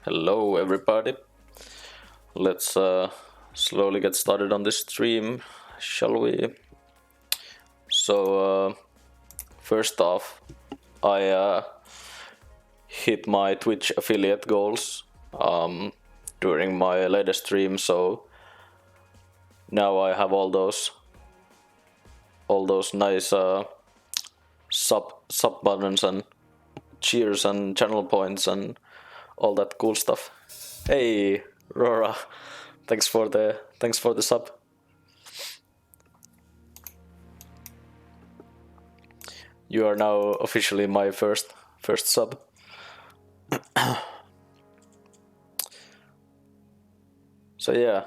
Hello everybody. Let's slowly get started on this stream, shall we? So first off, I hit my Twitch affiliate goals during my latest stream, so now I have all those nice sub buttons and cheers and channel points and all that cool stuff. Hey, Rora, thanks for the sub. You are now officially my first sub. So yeah,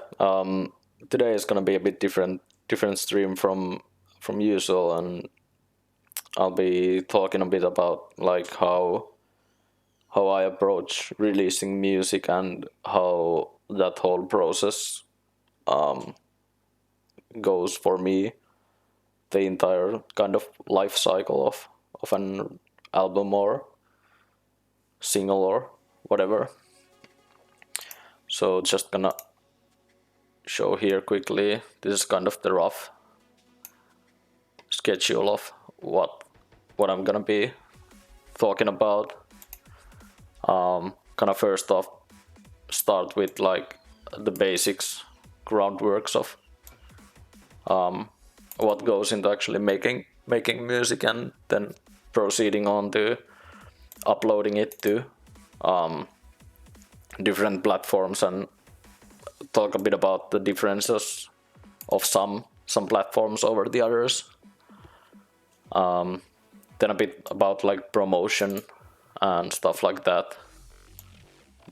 today is gonna be a bit different stream from usual, and I'll be talking a bit about like how I approach releasing music and how that whole process goes for me, the entire kind of life cycle of an album or single or whatever. So just gonna show here quickly. This is kind of the rough schedule of what I'm gonna be talking about. Kind of first off, start with like the basics, groundworks of what goes into actually making music, and then proceeding on to uploading it to different platforms, and talk a bit about the differences of some platforms over the others. Then a bit about like promotion and stuff like that.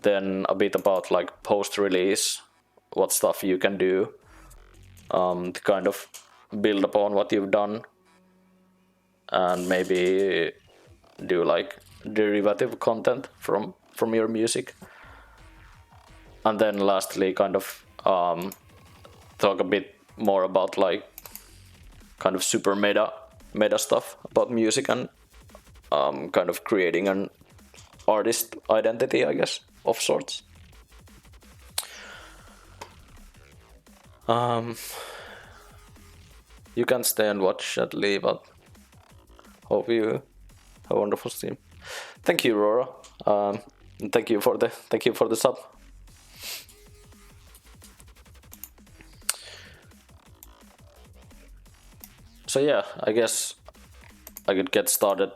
Then a bit about like post-release, what stuff you can do to kind of build upon what you've done, and maybe do like derivative content from your music. And then lastly, kind of talk a bit more about like kind of super meta stuff about music, and kind of creating an artist identity, I guess, of sorts. You can stay and watch and leave, but hope you have a wonderful stream. Thank you, Rora. Thank you for the sub. So yeah, I guess I could get started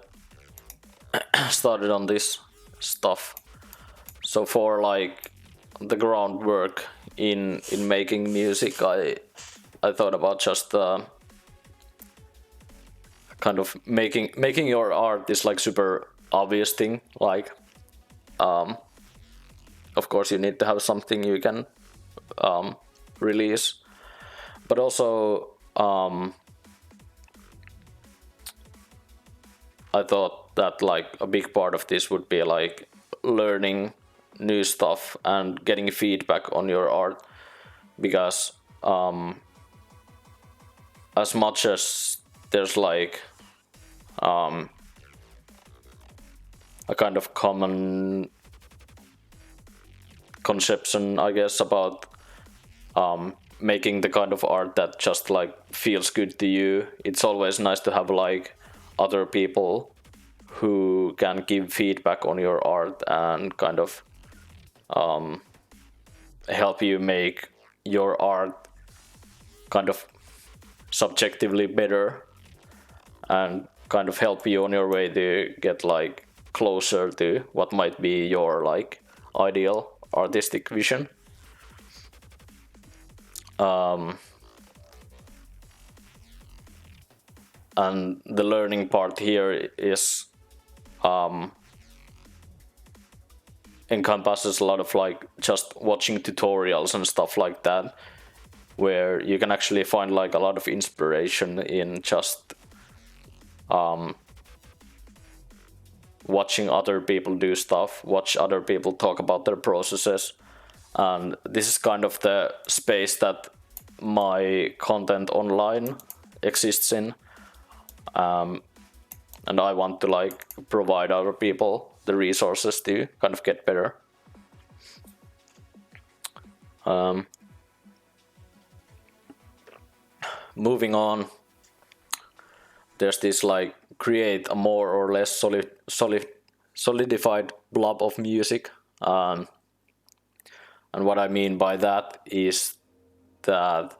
on this stuff. So for like the groundwork in making music, I thought about just kind of making your art is like super obvious thing. Like, of course you need to have something you can release, but also I thought that like a big part of this would be like learning new stuff and getting feedback on your art, because as much as there's like a kind of common conception, I guess, about making the kind of art that just like feels good to you, it's always nice to have like other people who can give feedback on your art and kind of help you make your art kind of subjectively better, and kind of help you on your way to get like closer to what might be your like ideal artistic vision. And the learning part here is encompasses a lot of like just watching tutorials and stuff like that, where you can actually find like a lot of inspiration in just watching other people do stuff, watch other people talk about their processes. And this is kind of the space that my content online exists in, and I want to like provide other people the resources to kind of get better. Moving on, there's this like create a more or less solidified blob of music. And what I mean by that is that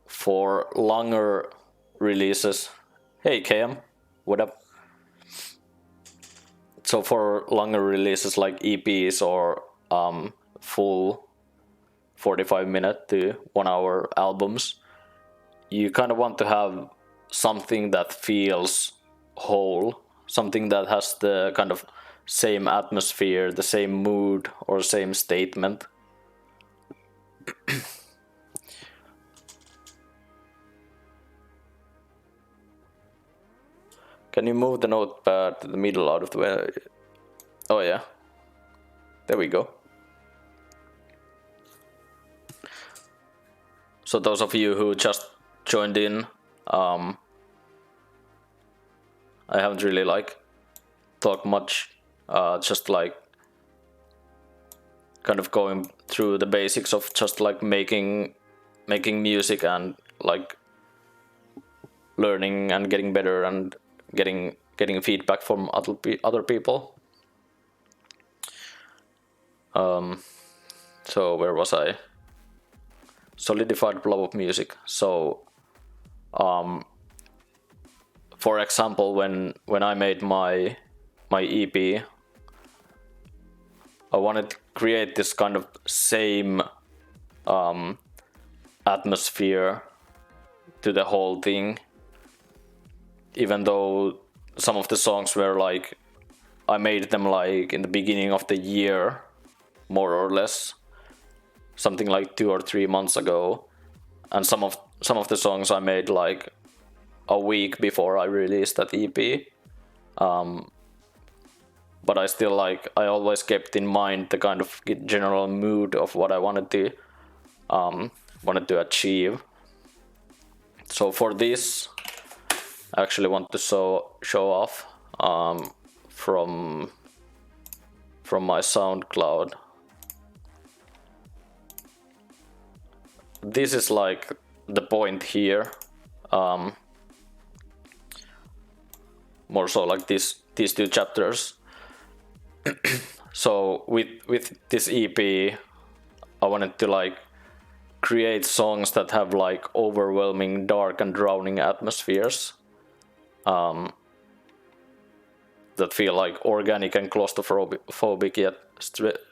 for longer releases, hey KM, what up? So for longer releases like EPs or full 45-minute to 1 hour albums, you kind of want to have something that feels whole, something that has the kind of same atmosphere, the same mood or same statement. Can you move the notepad to the middle out of the way? Oh yeah, there we go. So those of you who just joined in, I haven't really like talked much, just like kind of going through the basics of just like making music and like learning and getting better and getting feedback from other people. So where was I? Solidified blob of music. So for example, when I made my EP, I wanted to create this kind of same atmosphere to the whole thing, even though some of the songs were like, I made them like in the beginning of the year, more or less, something like 2 or 3 months ago, and some of the songs I made like a week before I released that EP. But I still I always kept in mind the kind of general mood of what I wanted to achieve. So for this, I actually want to show off from my SoundCloud. This is like the point here. More so like these 2 chapters. So with this EP, I wanted to like create songs that have like overwhelming, dark and drowning atmospheres, that feel like organic and claustrophobic yet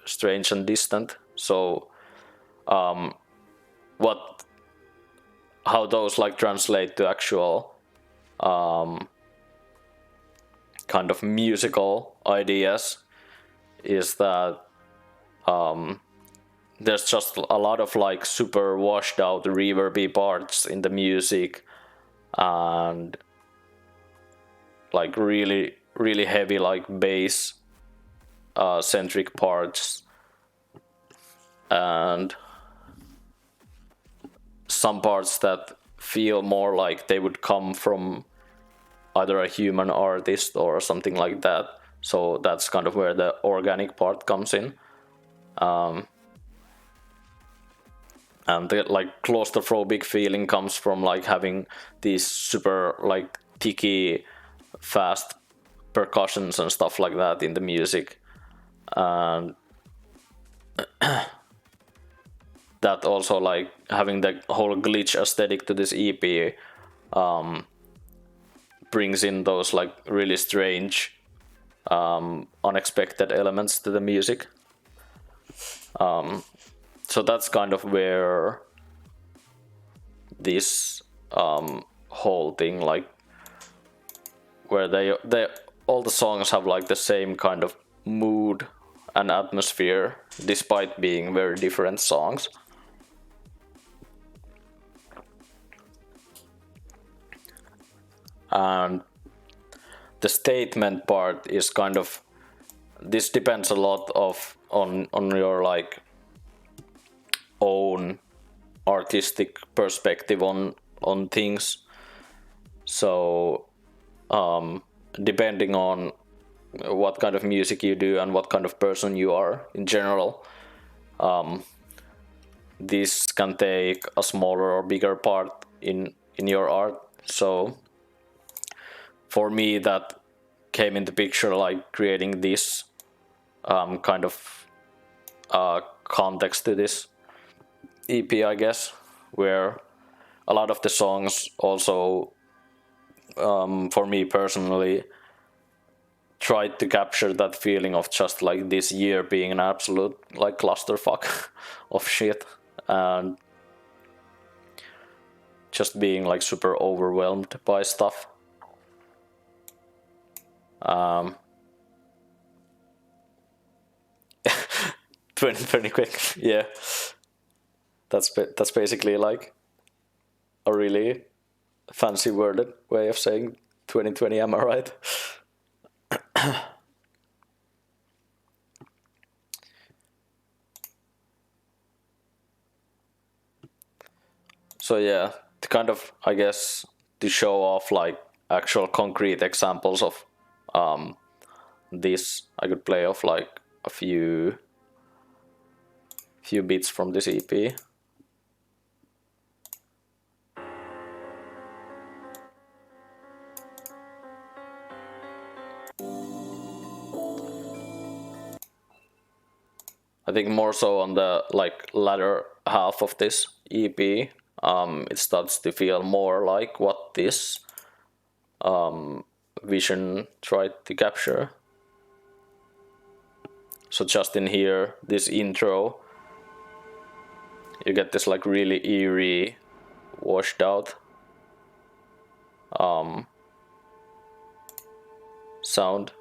strange and distant. So how those like translate to actual kind of musical ideas is that there's just a lot of like super washed out reverby parts in the music, and like really heavy like bass centric parts, and some parts that feel more like they would come from either a human artist or something like that. So that's kind of where the organic part comes in. And the like claustrophobic feeling comes from like having these super like ticky, fast percussions and stuff like that in the music. And that also like having the whole glitch aesthetic to this EP brings in those like really strange, unexpected elements to the music. So that's kind of where this whole thing, like where they all the songs have like the same kind of mood and atmosphere despite being very different songs. And the statement part is kind of, this depends a lot on your like own artistic perspective on things. So depending on what kind of music you do and what kind of person you are in general, this can take a smaller or bigger part in your art. So for me, that came into picture, like creating this kind of context to this EP, I guess, where a lot of the songs also, for me personally, tried to capture that feeling of just like this year being an absolute like clusterfuck of shit and just being like super overwhelmed by stuff. 2020 quick, yeah. That's basically like a really fancy worded way of saying 2020. Am I right? So yeah, to kind of, I guess, to show off like actual concrete examples of this, I could play off like a few bits from this EP. I think more so on the like latter half of this EP, it starts to feel more like what this vision tried to capture. So just in here, this intro, you get this like really eerie, washed out sound.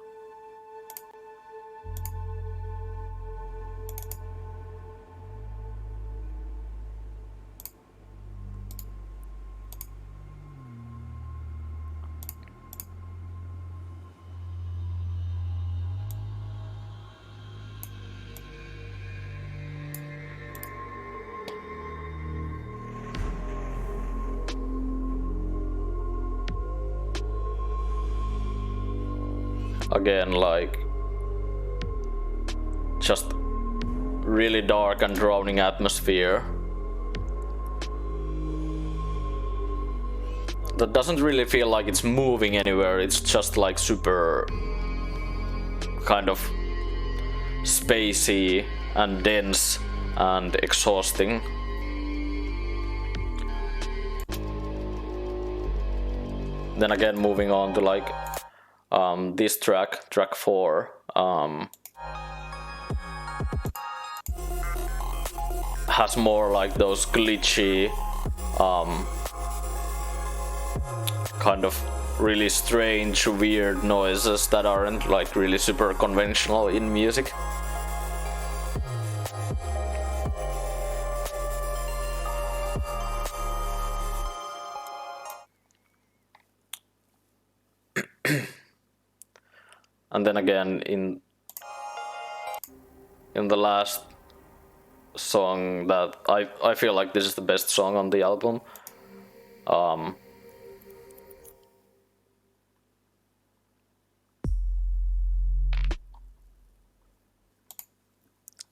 Again, like just really dark and drowning atmosphere that doesn't really feel like it's moving anywhere. It's just like super kind of spacey and dense and exhausting. Then again, moving on to like this track 4, has more like those glitchy, kind of really strange, weird noises that aren't like really super conventional in music. And then again in the last song, that I feel like this is the best song on the album.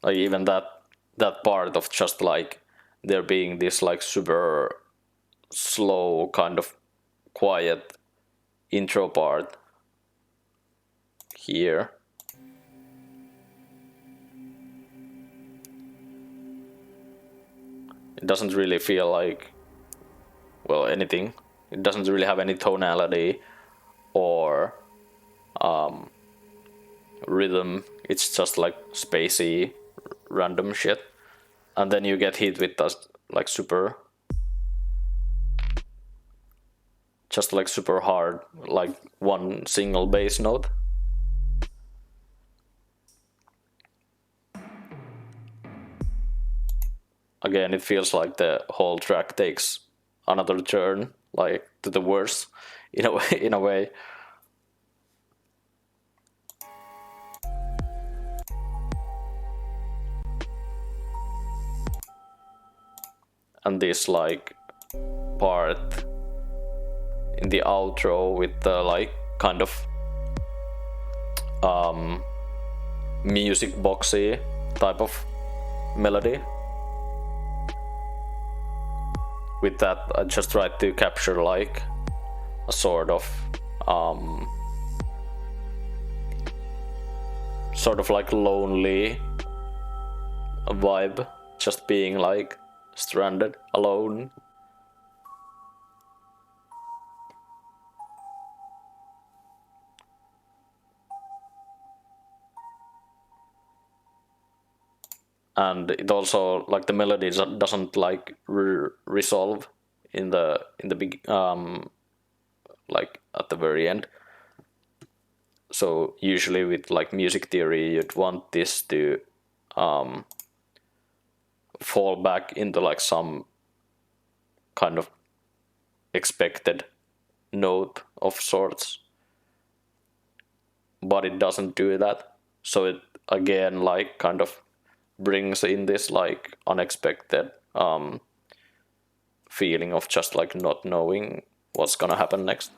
Like even that part of just like there being this like super slow kind of quiet intro part here. It doesn't really feel like, well, anything. It doesn't really have any tonality or rhythm. It's just like spacey, random shit. And then you get hit with that like super, just like super hard, like one single bass note. Again, it feels like the whole track takes another turn, like to the worse, in a way. And this like part in the outro with the like kind of music boxy type of melody. With that, I just tried to capture like a sort of like lonely vibe, just being like stranded alone. And it also, like, the melody doesn't like resolve in the big like at the very end. So usually with like music theory, you'd want this to fall back into like some kind of expected note of sorts, but it doesn't do that. So it again like kind of brings in this like unexpected feeling of just like not knowing what's gonna happen next.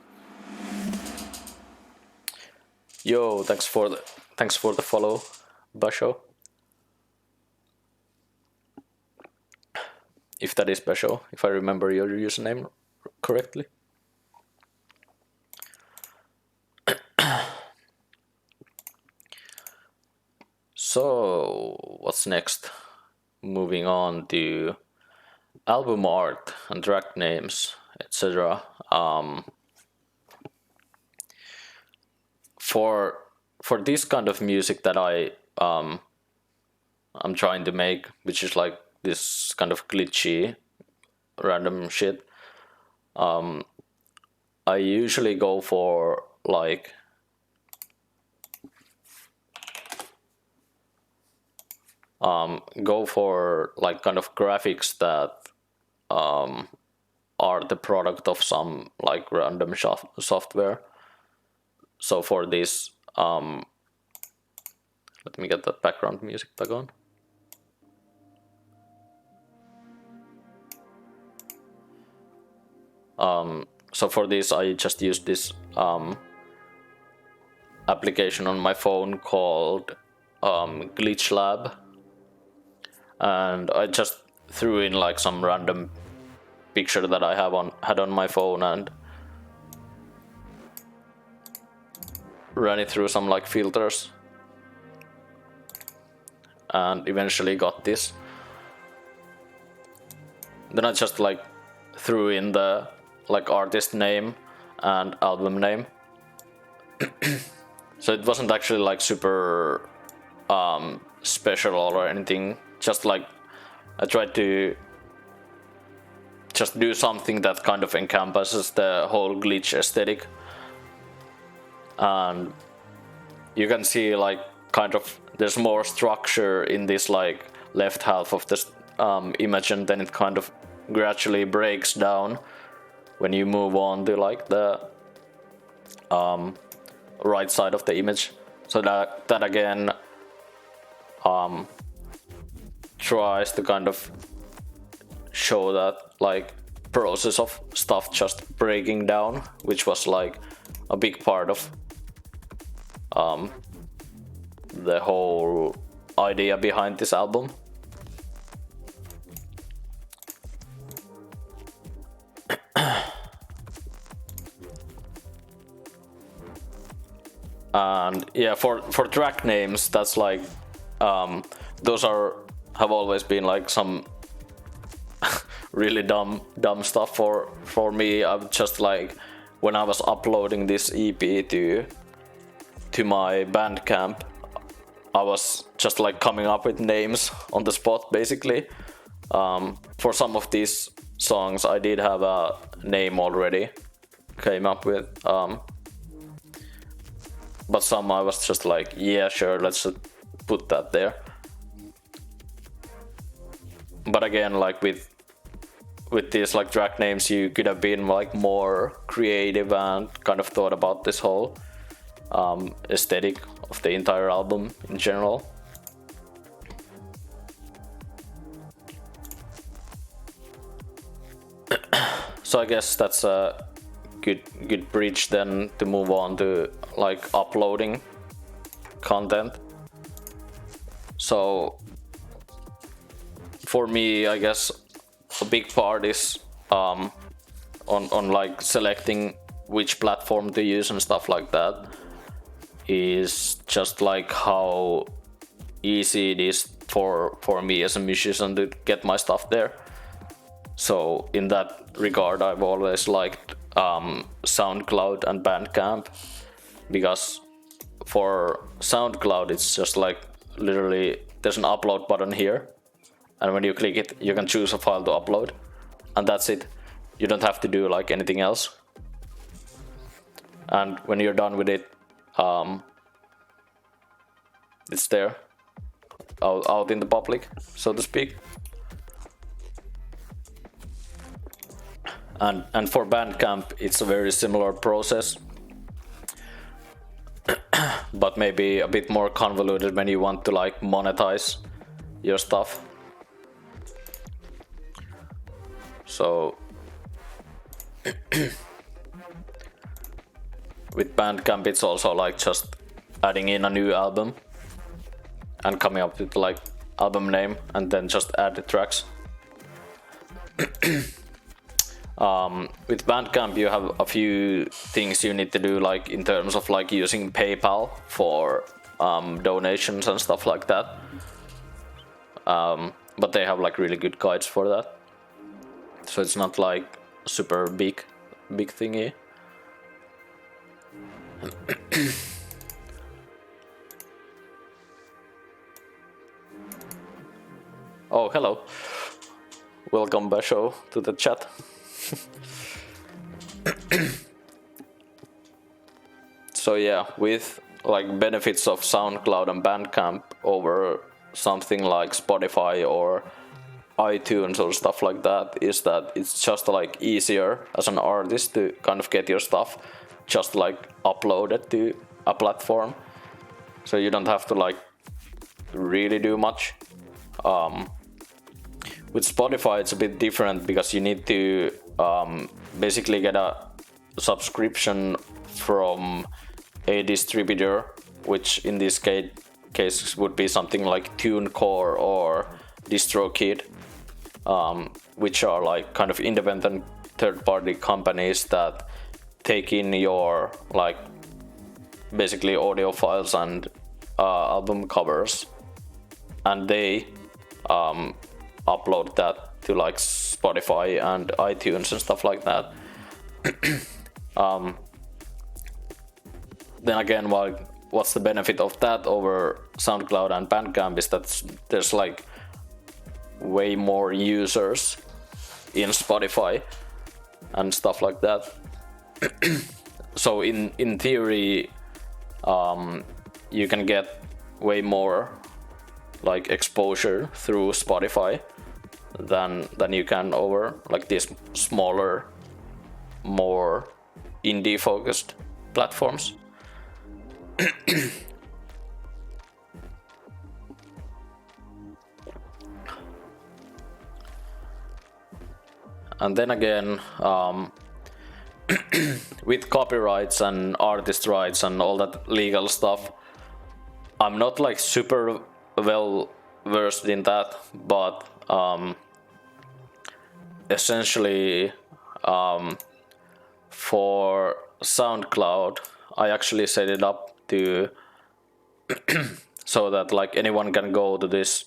Yo, thanks for the follow, Basho. If that is Basho, if I remember your username correctly. So, what's next? Moving on to album art and track names, etc. For this kind of music that I'm trying to make, which is like this kind of glitchy, random shit, I usually go for like kind of graphics that are the product of some like random software. So for this, let me get the background music back on. So for this, I just used this application on my phone called Glitch Lab, and I just threw in like some random picture that I had on my phone and ran it through some like filters, and eventually got this. Then I just like threw in the like artist name and album name. So it wasn't actually like super special or anything, just like I tried to just do something that kind of encompasses the whole glitch aesthetic. And you can see like kind of there's more structure in this like left half of this image, and then it kind of gradually breaks down when you move on to like the right side of the image. So that again tries to kind of show that like process of stuff just breaking down, which was like a big part of the whole idea behind this album. And yeah, for track names, that's like those have always been like some really dumb stuff for me. I've just like, when I was uploading this EP to my Bandcamp, I was just like coming up with names on the spot basically. For some of these songs I did have a name already came up with, but some I was just like, yeah, sure, let's just put that there. But again, like with these like track names, you could have been like more creative and kind of thought about this whole aesthetic of the entire album in general. So I guess that's a good bridge then to move on to like uploading content. So for me, I guess a big part is on like selecting which platform to use and stuff like that, is just like how easy it is for me as a musician to get my stuff there. So in that regard, I've always liked SoundCloud and Bandcamp, because for SoundCloud it's just like literally there's an upload button here, and when you click it you can choose a file to upload, and that's it. You don't have to do like anything else. And when you're done with it, it's there out in the public, so to speak. And for Bandcamp it's a very similar process, but maybe a bit more convoluted when you want to like monetize your stuff. So with Bandcamp it's also like just adding in a new album and coming up with like album name and then just add the tracks. With Bandcamp you have a few things you need to do, like in terms of like using PayPal for donations and stuff like that, but they have like really good guides for that, so it's not like super big thingy. Oh, hello, welcome Basho to the chat. So yeah, with like benefits of SoundCloud and Bandcamp over something like Spotify or iTunes or stuff like that, is that it's just like easier as an artist to kind of get your stuff just like uploaded to a platform, so you don't have to like really do much. With Spotify it's a bit different, because you need to basically get a subscription from a distributor, which in this case would be something like TuneCore or DistroKid, which are like kind of independent third-party companies that take in your like basically audio files and album covers, and they upload that to like Spotify and iTunes and stuff like that. Then again, what's the benefit of that over SoundCloud and Bandcamp is that there's like way more users in Spotify and stuff like that. So in theory, you can get way more like exposure through Spotify than you can over like these smaller, more indie focused platforms. And then again, with copyrights and artist rights and all that legal stuff, I'm not like super well versed in that, but essentially for SoundCloud I actually set it up to so that like anyone can go to this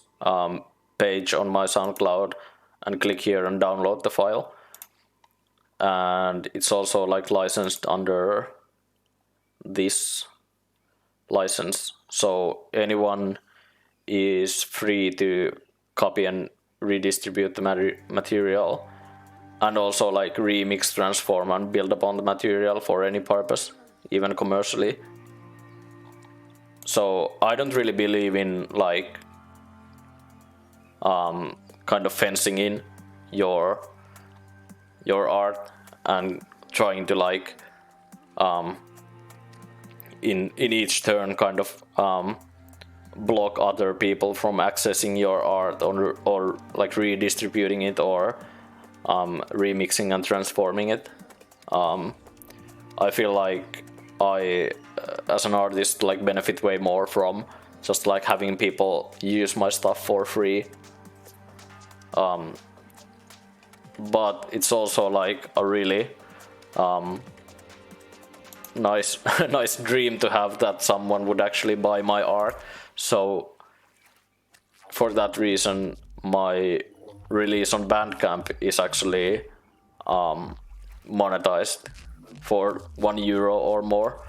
page on my SoundCloud and click here and download the file, and it's also like licensed under this license, so anyone is free to copy and redistribute the material, and also like remix, transform and build upon the material for any purpose, even commercially. So I don't really believe in like kind of fencing in your art and trying to like in each turn kind of block other people from accessing your art, or like redistributing it, or remixing and transforming it. I feel like I as an artist like benefit way more from just like having people use my stuff for free, But it's also like a really nice nice dream to have that someone would actually buy my art. So for that reason, my release on Bandcamp is actually monetized for €1 or more.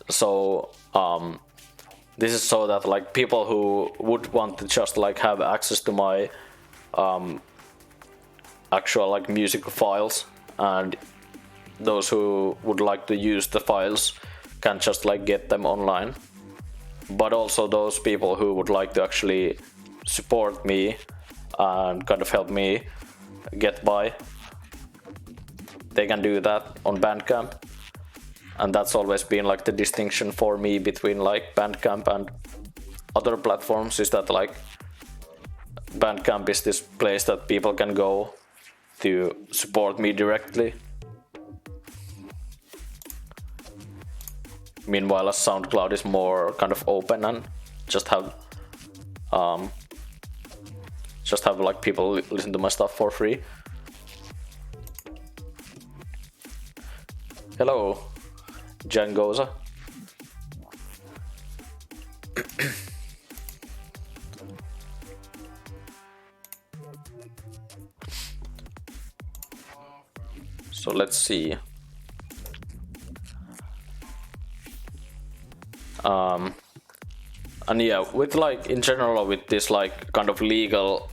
So this is so that like people who would want to just like have access to my actual like music files, and those who would like to use the files can just like get them online. But also those people who would like to actually support me and kind of help me get by, they can do that on Bandcamp. And that's always been like the distinction for me between like Bandcamp and other platforms, is that like Bandcamp is this place that people can go to support me directly. Meanwhile, as SoundCloud is more kind of open and just have like people listen to my stuff for free. Hello, Jangoza. So let's see. And yeah, with like in general with this like kind of legal,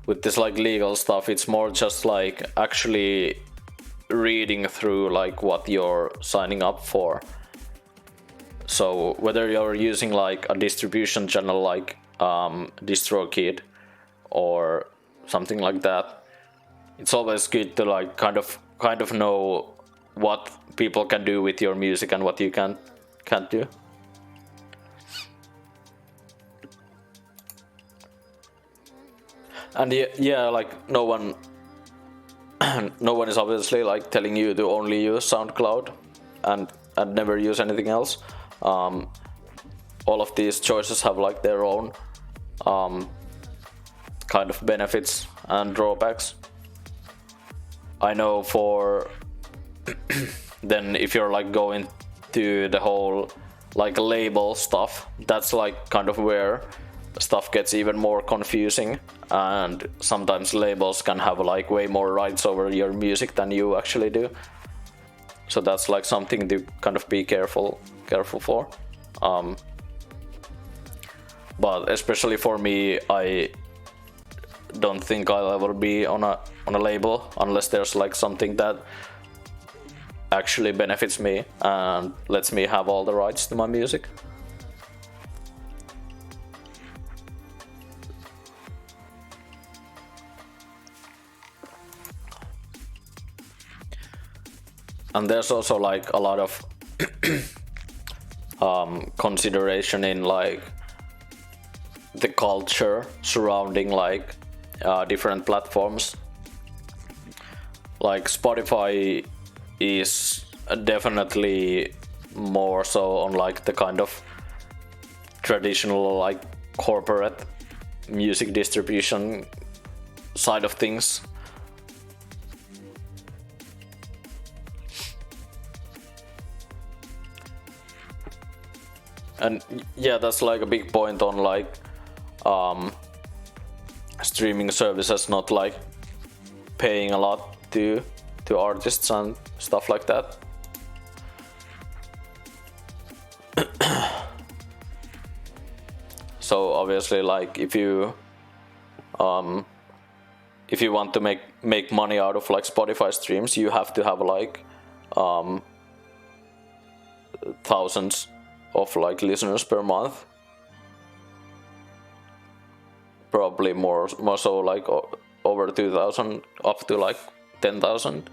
with this like legal stuff, it's more just like actually reading through like what you're signing up for. So whether you're using like a distribution channel like DistroKid or something like that, it's always good to like kind of know what people can do with your music and what you can't do. And yeah, like no one is obviously like telling you to only use SoundCloud and never use anything else. All of these choices have like their own kind of benefits and drawbacks. I know for then if you're like going to the whole like label stuff, that's like kind of where stuff gets even more confusing, and sometimes labels can have like way more rights over your music than you actually do. So that's like something to kind of be careful for. But especially for me, I don't think I'll ever be on a label unless there's like something that actually benefits me and lets me have all the rights to my music. And there's also like a lot of consideration in like the culture surrounding like different platforms. Like Spotify is definitely more so on like the kind of traditional like corporate music distribution side of things. And yeah, that's like a big point on like streaming services not like paying a lot to artists and stuff like that. So obviously like if you want to make money out of like Spotify streams, you have to have like thousands of like listeners per month, probably more so like over 2,000 up to like 10,000.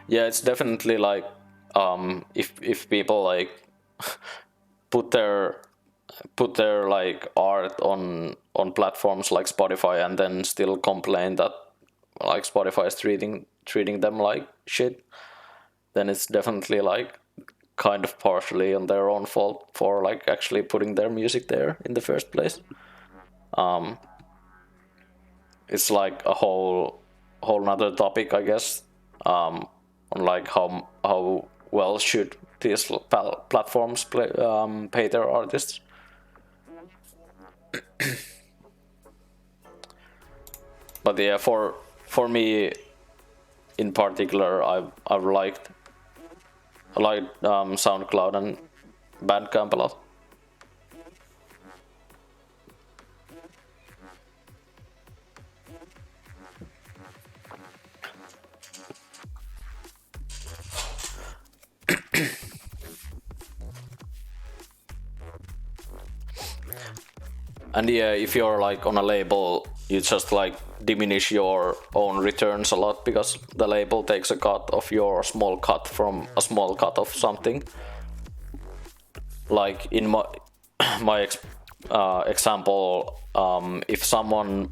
Yeah, it's definitely like if people like put their like art on platforms like Spotify and then still complain that like Spotify is treating them like shit, then it's definitely like kind of partially on their own fault for like actually putting their music there in the first place. It's like a whole nother topic, I guess, on like how well should these platforms pay their artists. But yeah, for me in particular, I've liked SoundCloud and Bandcamp a lot. And yeah, if you're like on a label, you just like diminish your own returns a lot because the label takes a cut of your small cut from a small cut of something. Like in my example, if someone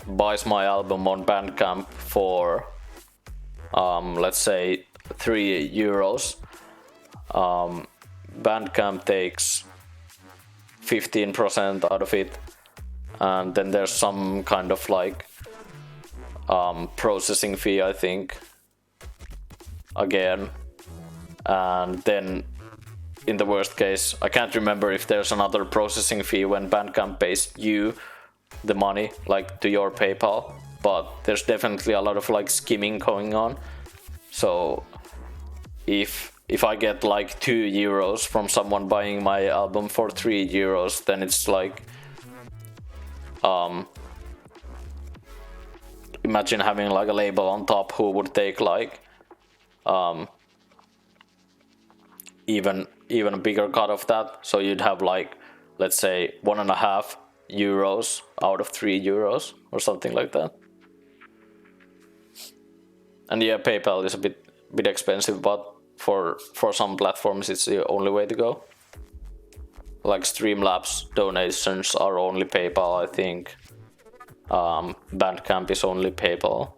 buys my album on Bandcamp for let's say €3, Bandcamp takes 15% out of it, and then there's some kind of like processing fee, I think, again. And then in the worst case, I can't remember if there's another processing fee when Bandcamp pays you the money, like to your PayPal, but there's definitely a lot of like skimming going on. So if I get like €2 from someone buying my album for €3, then it's like imagine having like a label on top who would take like even a bigger cut of that. So you'd have like, let's say, €1.5 out of €3 or something like that. And yeah, PayPal is a bit expensive, but for some platforms it's the only way to go. Like Streamlabs donations are only PayPal, I think. Bandcamp is only PayPal.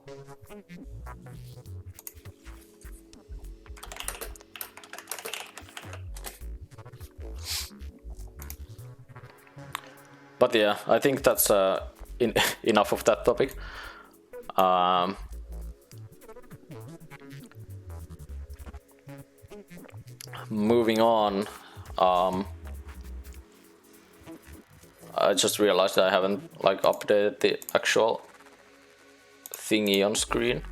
But yeah, I think that's enough of that topic. Moving on, I just realized I haven't like updated the actual thingy on screen.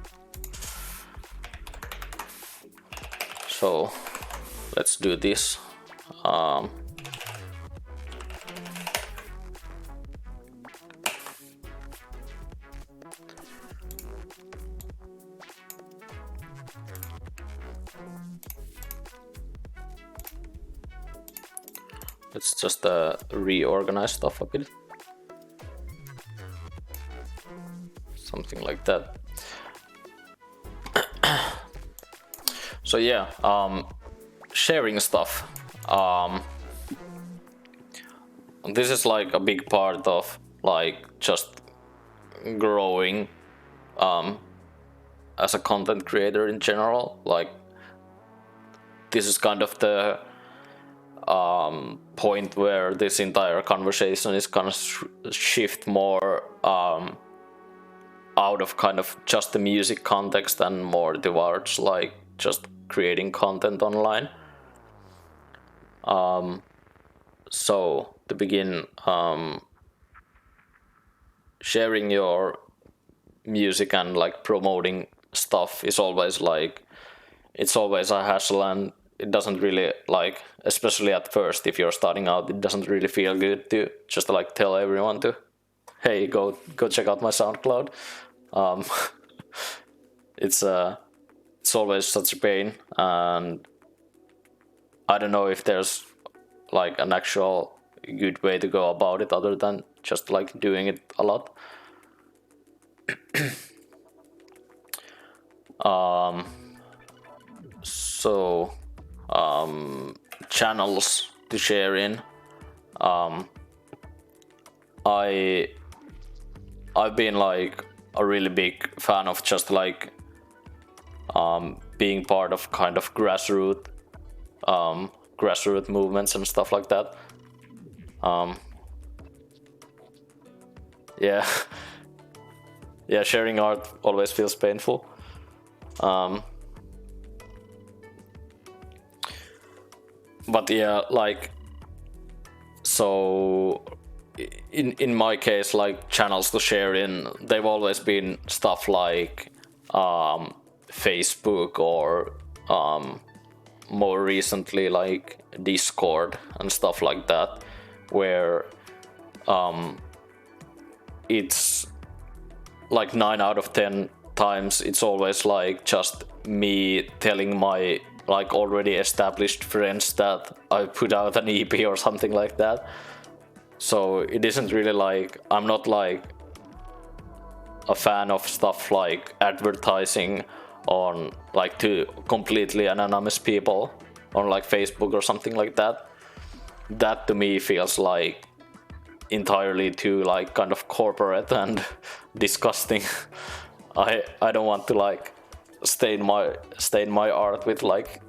So let's do this. Let's just reorganize stuff a bit. Something like that. So yeah, sharing stuff. This is like a big part of like just growing as a content creator in general. Like this is kind of the point where this entire conversation is gonna shift more out of kind of just the music context and more towards like just creating content online. So to begin, sharing your music and like promoting stuff is always like, it's always a hassle, and it doesn't really like, especially at first if you're starting out, it doesn't really feel good to just like tell everyone to, hey, go check out my SoundCloud. It's always such a pain, and I don't know if there's like an actual good way to go about it other than just like doing it a lot. So channels to share in. I've been like a really big fan of just like being part of kind of grassroots movements and stuff like that. Yeah. Yeah, sharing art always feels painful. But yeah, like, so in my case, like, channels to share in, they've always been stuff like Facebook or more recently like Discord and stuff like that, where it's like 9 out of 10 times it's always like just me telling my like already established friends that I put out an EP or something like that. So it isn't really like, I'm not like a fan of stuff like advertising on like to completely anonymous people on like Facebook or something like that. That to me feels like entirely too like kind of corporate and disgusting. I don't want to like stain my art with like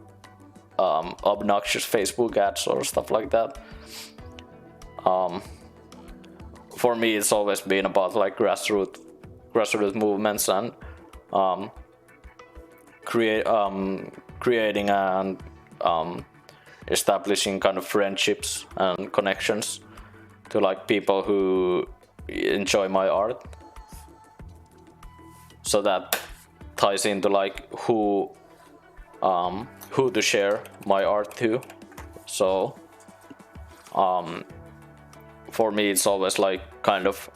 obnoxious Facebook ads or stuff like that. For me, it's always been about like grassroots movements and creating and establishing kind of friendships and connections to like people who enjoy my art. So that ties into like who to share my art to. So for me, it's always like kind of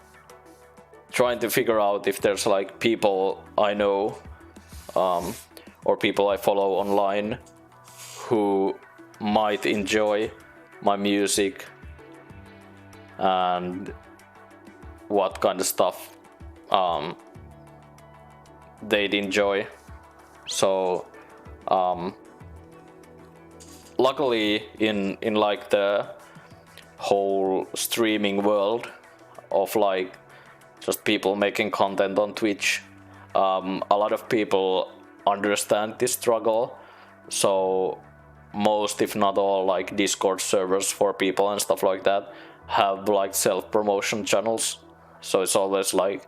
trying to figure out if there's like people I know or people I follow online who might enjoy my music and what kind of stuff they'd enjoy. So luckily in like the whole streaming world of like just people making content on Twitch, a lot of people understand this struggle. So most, if not all, like Discord servers for people and stuff like that have like self-promotion channels. So it's always like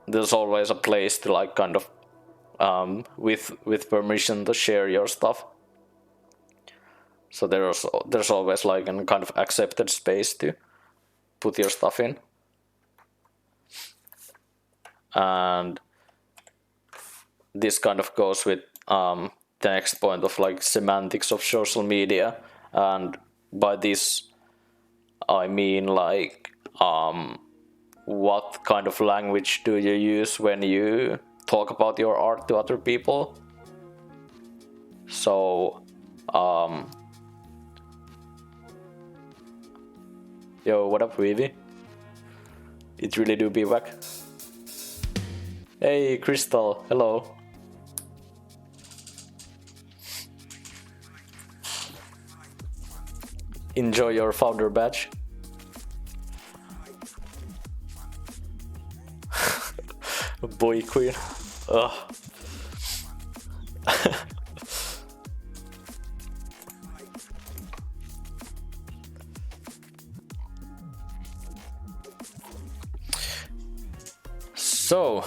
there's always a place to like kind of with permission to share your stuff. So there's always like a kind of accepted space to put your stuff in. And this kind of goes with the next point of like semantics of social media. And by this I mean like what kind of language do you use when you talk about your art to other people. So yo, what up, Weavy? It really do be whack. Hey, Crystal, hello. Enjoy your founder badge. Boy queen. Ugh. So,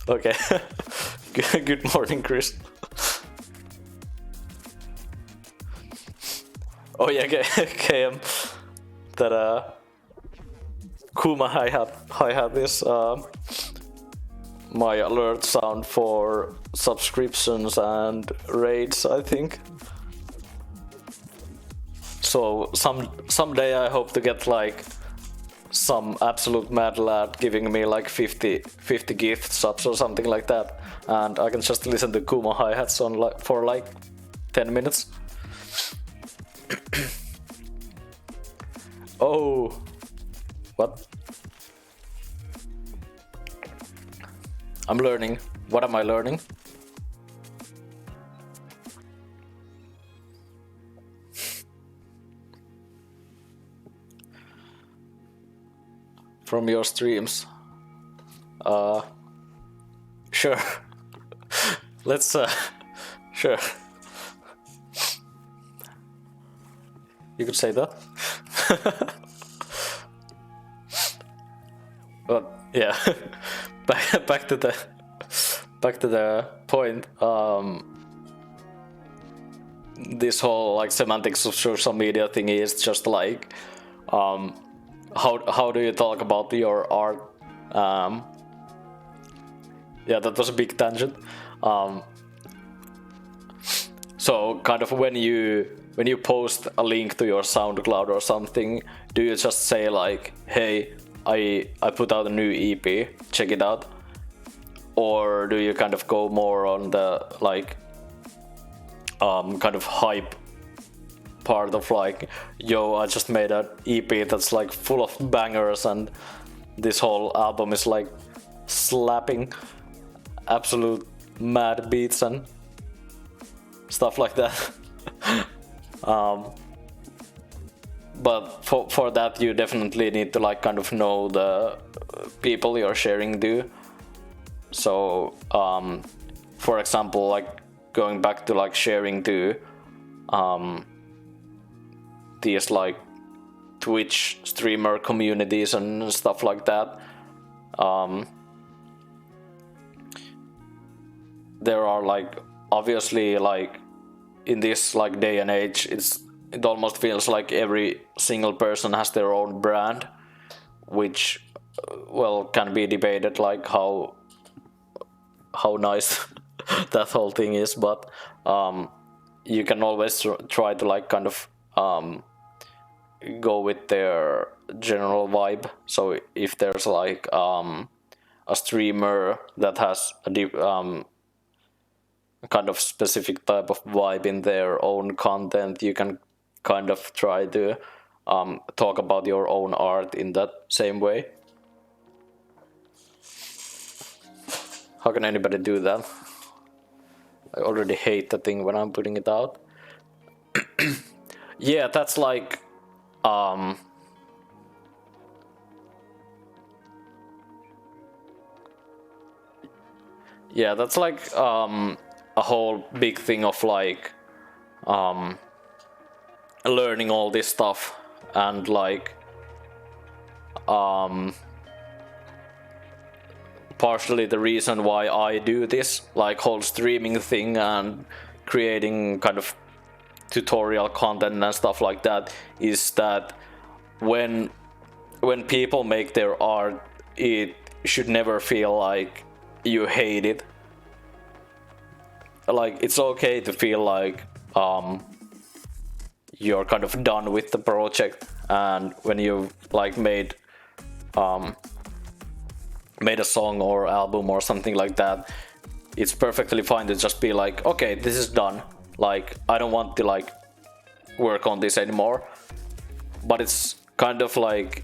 okay. Good morning, Chris. Oh yeah, KM. That Kuma hi-hat is my alert sound for subscriptions and raids, I think. So someday I hope to get like some absolute mad lad giving me like 50 gift subs or something like that, and I can just listen to Kuma hi-hats on for like 10 minutes. Oh, what? I'm learning. What am I learning? from your streams. Sure. Let's sure. You could say that. But yeah, back to the point. This whole like semantics of social media thing is just like, how do you talk about your art? Yeah, that was a big tangent. So kind of when you post a link to your SoundCloud or something, do you just say like, hey, I put out a new EP, check it out? Or do you kind of go more on the like kind of hype part of like, yo, I just made an EP that's like full of bangers and this whole album is like slapping absolute mad beats and stuff like that. But for that you definitely need to like kind of know the people you're sharing to. So for example, like going back to like sharing to these like Twitch streamer communities and stuff like that, there are like obviously like in this like day and age it almost feels like every single person has their own brand, which well can be debated like how nice that whole thing is, but you can always try to like kind of go with their general vibe. So if there's like a streamer that has a deep kind of specific type of vibe in their own content, you can kind of try to talk about your own art in that same way. How can anybody do that? I already hate the thing when I'm putting it out. Yeah, that's like yeah, that's like a whole big thing of like learning all this stuff and like partially the reason why I do this like whole streaming thing and creating kind of tutorial content and stuff like that is that when people make their art, it should never feel like you hate it. Like it's okay to feel like you're kind of done with the project, and when you've like made a song or album or something like that, it's perfectly fine to just be like, okay, this is done, like I don't want to like work on this anymore. But it's kind of like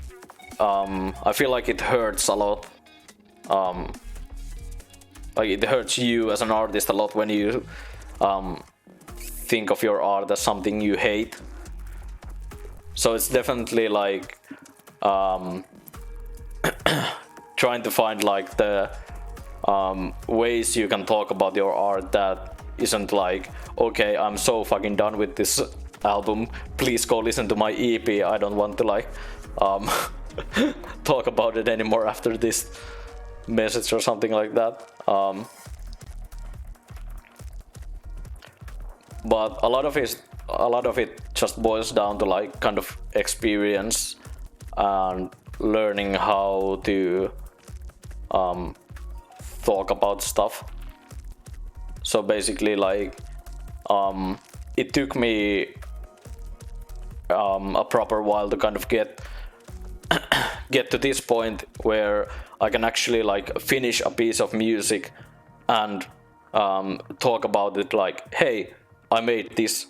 I feel like it hurts a lot, like it hurts you as an artist a lot when you think of your art as something you hate. So it's definitely like trying to find like the ways you can talk about your art that isn't like, okay, I'm so fucking done with this album, please go listen to my EP, I don't want to like talk about it anymore after this message or something like that. But a lot of it just boils down to like kind of experience and learning how to talk about stuff. So basically like it took me a proper while to kind of get to this point where I can actually like finish a piece of music and talk about it like, hey, I made this,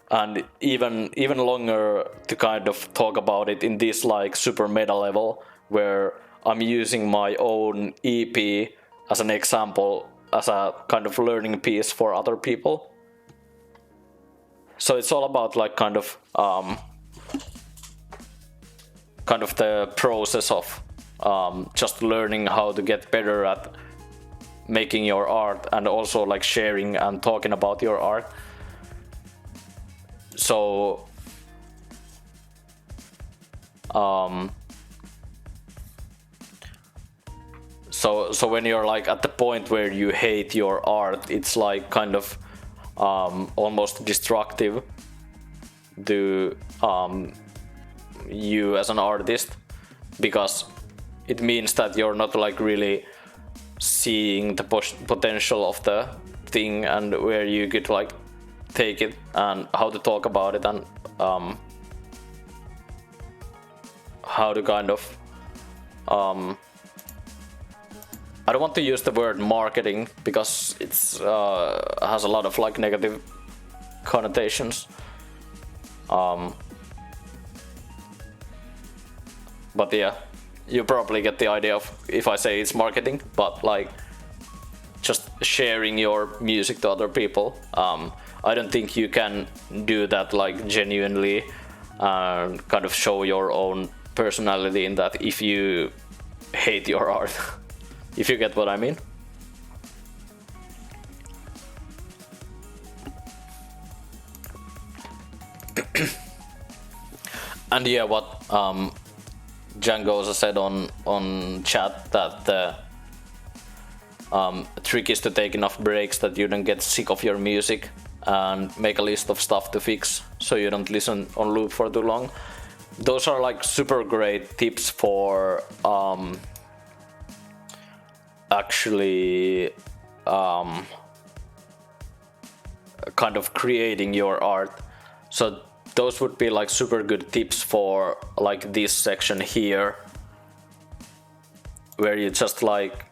and even longer to kind of talk about it in this like super meta level where I'm using my own EP as an example, as a kind of learning piece for other people. So it's all about like kind of kind of the process of just learning how to get better at making your art, and also like sharing and talking about your art. So so when you're like at the point where you hate your art, it's like kind of almost destructive to you as an artist, because it means that you're not like really seeing the potential of the thing and where you could like take it and how to talk about it, and how to kind of I don't want to use the word marketing because it's has a lot of like negative connotations, but yeah, you probably get the idea of if I say it's marketing, but like just sharing your music to other people. I don't think you can do that like genuinely and kind of show your own personality in that if you hate your art. If you get what I mean. And yeah, what Django said on chat, that the trick is to take enough breaks that you don't get sick of your music, and make a list of stuff to fix so you don't listen on loop for too long. Those are like super great tips for actually kind of creating your art. So those would be like super good tips for like this section here, where you just like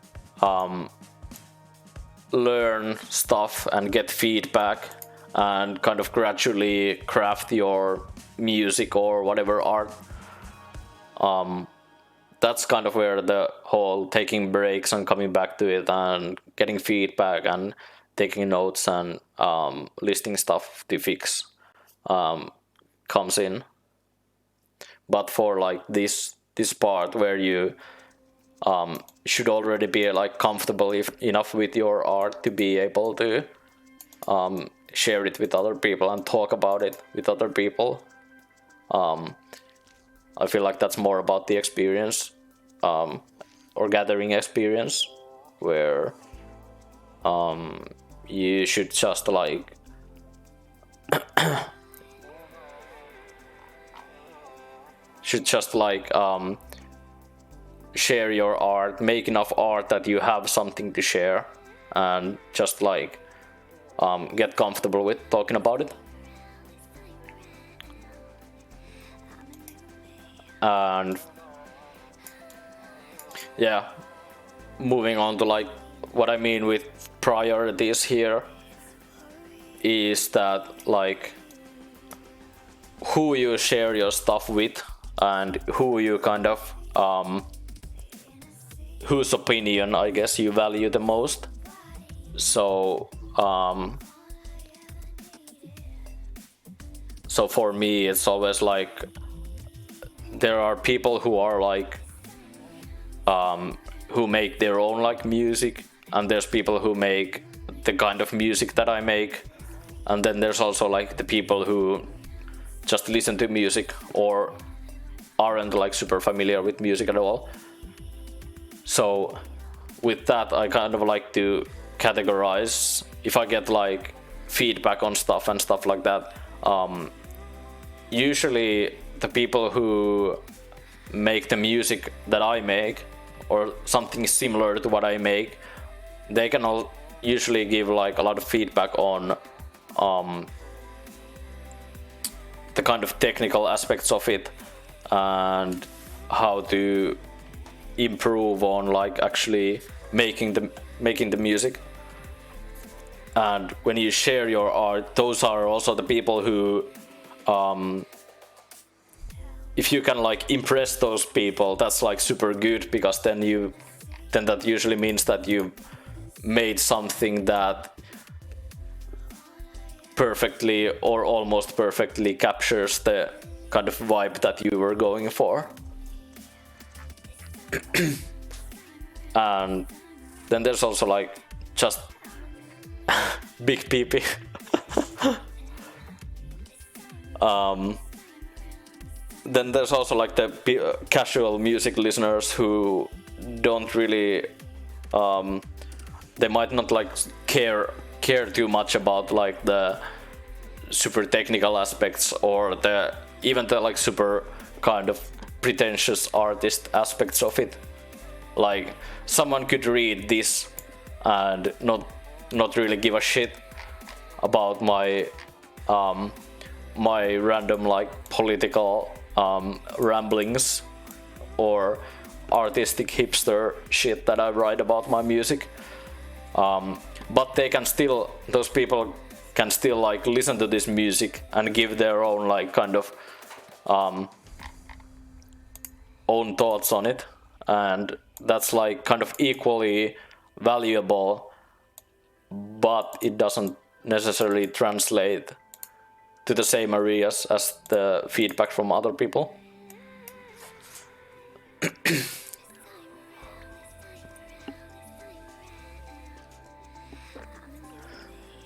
learn stuff and get feedback and kind of gradually craft your music or whatever art. That's kind of where the whole taking breaks and coming back to it and getting feedback and taking notes and listing stuff to fix comes in. But for like this part where you should already be like comfortable enough with your art to be able to share it with other people and talk about it with other people, I feel like that's more about the experience, or gathering experience, where you should just like share your art, make enough art that you have something to share, and just like get comfortable with talking about it. And yeah, moving on to like what I mean with priorities here is that like who you share your stuff with and who you kind of whose opinion I guess you value the most. So so for me it's always like there are people who are like who make their own like music, and there's people who make the kind of music that I make, and then there's also like the people who just listen to music or aren't like super familiar with music at all. So with that I kind of like to categorize if I get like feedback on stuff and stuff like that. Usually the people who make the music that I make or something similar to what I make, they can all usually give like a lot of feedback on the kind of technical aspects of it and how to improve on like actually making the music. And when you share your art, those are also the people who if you can like impress those people, that's like super good, because then that usually means that you made something that perfectly or almost perfectly captures the kind of vibe that you were going for. And then there's also like just big PP. Then there's also like the casual music listeners who don't really they might not like care too much about like the super technical aspects or even the like super kind of pretentious artist aspects of it. Like someone could read this and not really give a shit about my my random like political ramblings or artistic hipster shit that I write about my music. But those people can still like listen to this music and give their own like kind of own thoughts on it, and that's like kind of equally valuable, but it doesn't necessarily translate to the same areas as the feedback from other people.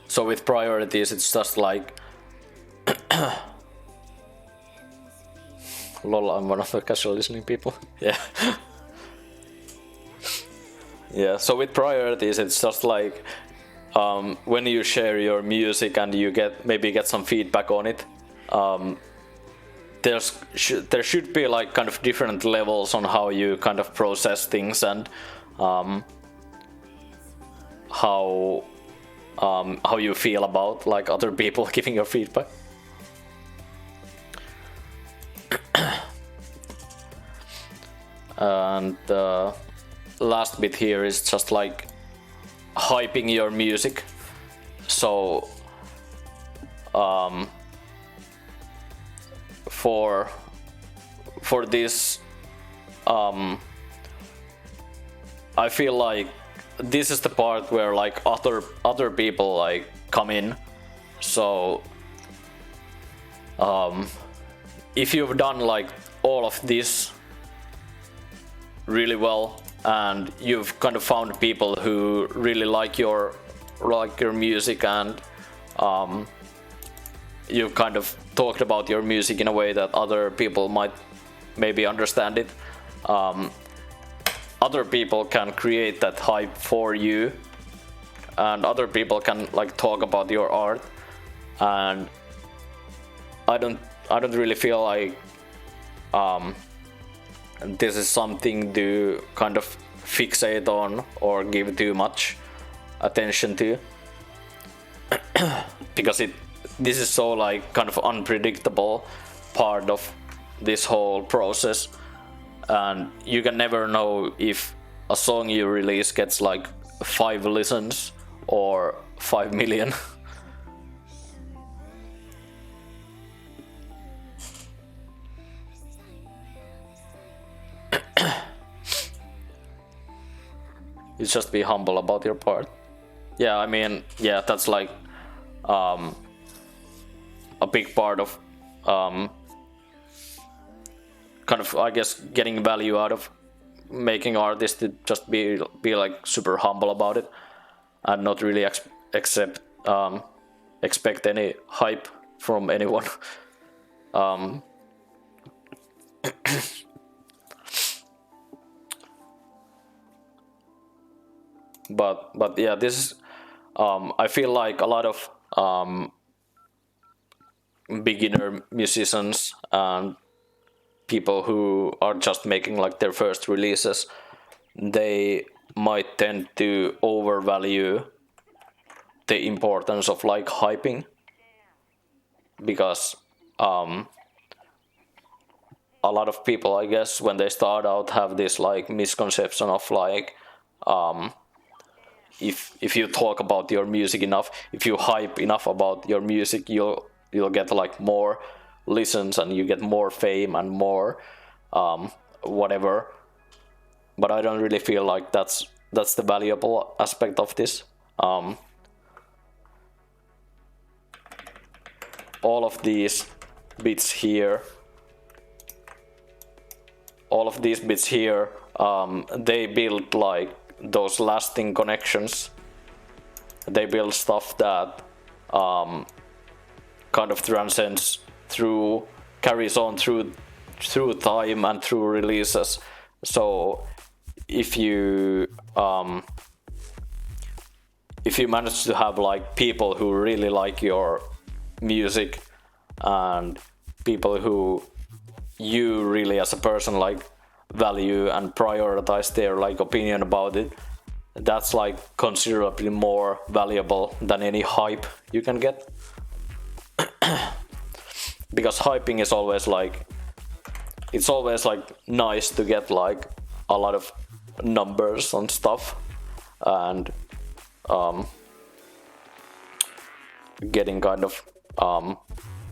So with priorities, it's just like lol, I'm one of the casual listening people. Yeah. Yeah, so with priorities, it's just like when you share your music and you get some feedback on it, there should be like kind of different levels on how you kind of process things and how you feel about like other people giving your feedback. And the last bit here is just like hyping your music. So for this I feel like this is the part where like other people like come in. So if you've done like all of this really well and you've kind of found people who really like your music and you've kind of talked about your music in a way that other people might maybe understand it, other people can create that hype for you and other people can like talk about your art, and I don't really feel like this is something to kind of fixate on or give too much attention to because this is so like kind of unpredictable part of this whole process, and you can never know if a song you release gets like 5 listens or 5 million. You just be humble about your part. Yeah, I mean, yeah, that's like a big part of kind of, I guess, getting value out of making art is to just be like super humble about it and not really expect any hype from anyone. But yeah, this is I feel like a lot of beginner musicians and people who are just making like their first releases, they might tend to overvalue the importance of like hyping, because a lot of people, I guess, when they start out have this like misconception of like if you talk about your music enough, if you hype enough about your music, you'll get like more listens and you get more fame and more whatever. But I don't really feel like that's the valuable aspect of this. All of these bits here all of these bits here, they build like those lasting connections. They build stuff that kind of transcends through, carries on through time and through releases. So if you manage to have like people who really like your music and people who you really as a person like value and prioritize their like opinion about it, that's like considerably more valuable than any hype you can get. Because hyping is always like, it's always like nice to get like a lot of numbers on stuff and getting kind of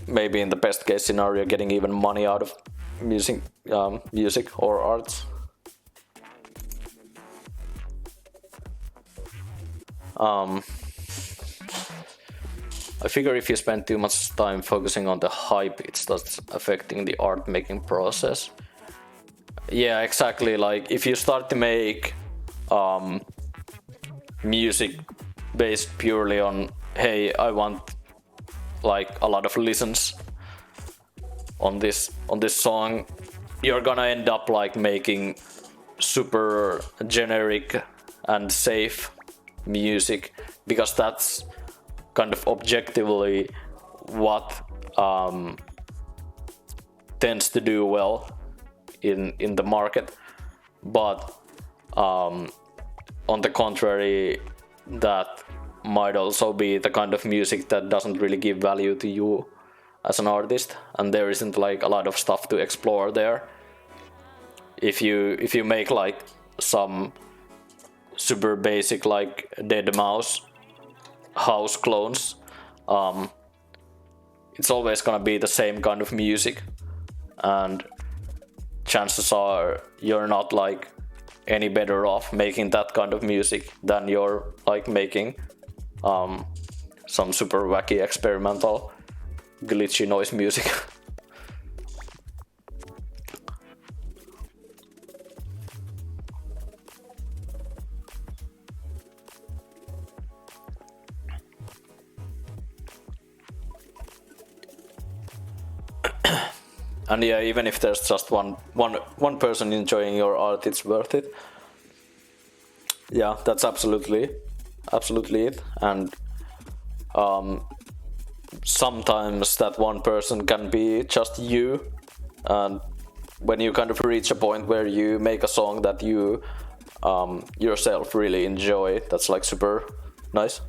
maybe in the best case scenario getting even money out of music or arts. I figure if you spend too much time focusing on the hype, it starts affecting the art making process. Yeah, exactly. Like if you start to make music based purely on, hey, I want like a lot of listens on this song, you're gonna end up like making super generic and safe music, because that's kind of objectively what tends to do well in the market. But on the contrary, that might also be the kind of music that doesn't really give value to you as an artist, and there isn't like a lot of stuff to explore there. If you make like some super basic like Deadmau5 house clones, it's always gonna be the same kind of music, and chances are you're not like any better off making that kind of music than you're like making some super wacky experimental glitchy noise music. And yeah, even if there's just one person enjoying your art, it's worth it. Yeah, that's absolutely it. And sometimes that one person can be just you, and when you kind of reach a point where you make a song that you yourself really enjoy, that's like super nice.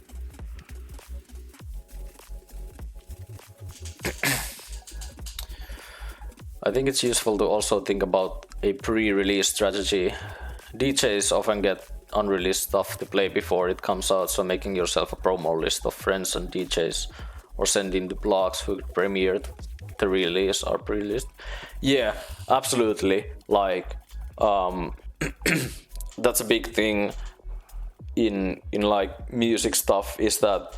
I think it's useful to also think about a pre-release strategy. DJs often get unreleased stuff to play before it comes out, so making yourself a promo list of friends and DJs or sending to blogs who premiered the release or pre-released. Yeah, absolutely. Like that's a big thing in like music stuff, is that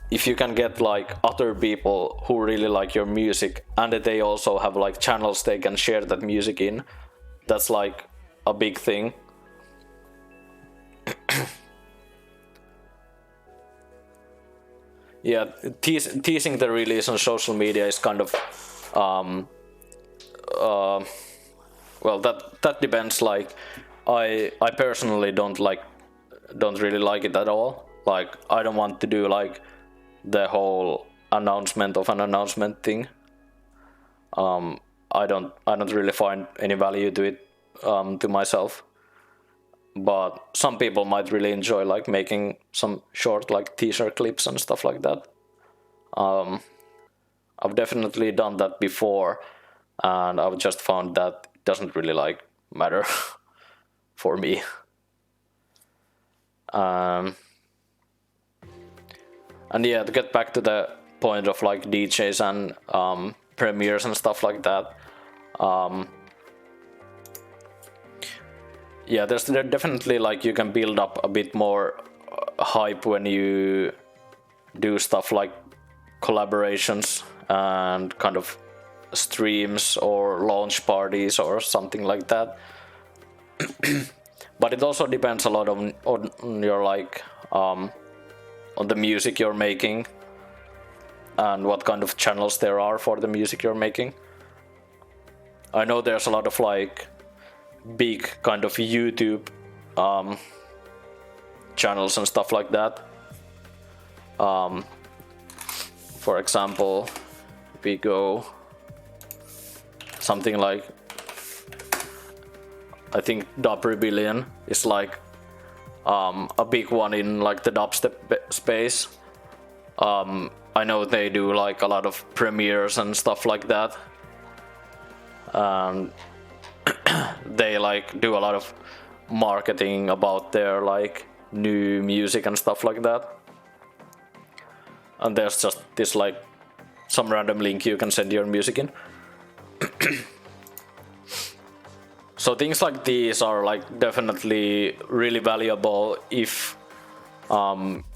if you can get like other people who really like your music and that they also have like channels they can share that music in, that's like a big thing. Yeah, teasing the release on social media is kind of well, that depends. Like I personally don't really like it at all. Like I don't want to do like the whole announcement of an announcement thing. I don't really find any value to it to myself. But some people might really enjoy like making some short like teaser clips and stuff like that. I've definitely done that before, and I've just found that it doesn't really like matter for me. And yeah, to get back to the point of like DJs and premieres and stuff like that, yeah, there's definitely like you can build up a bit more hype when you do stuff like collaborations and kind of streams or launch parties or something like that. But it also depends a lot on your like on the music you're making and what kind of channels there are for the music you're making. I know there's a lot of like big kind of YouTube channels and stuff like that. For example, we go something like, I think Dub Rebellion is like a big one in like the dubstep space. I know they do like a lot of premieres and stuff like that, and they like do a lot of marketing about their like new music and stuff like that. And there's just this like some random link you can send your music in. So things like these are like definitely really valuable if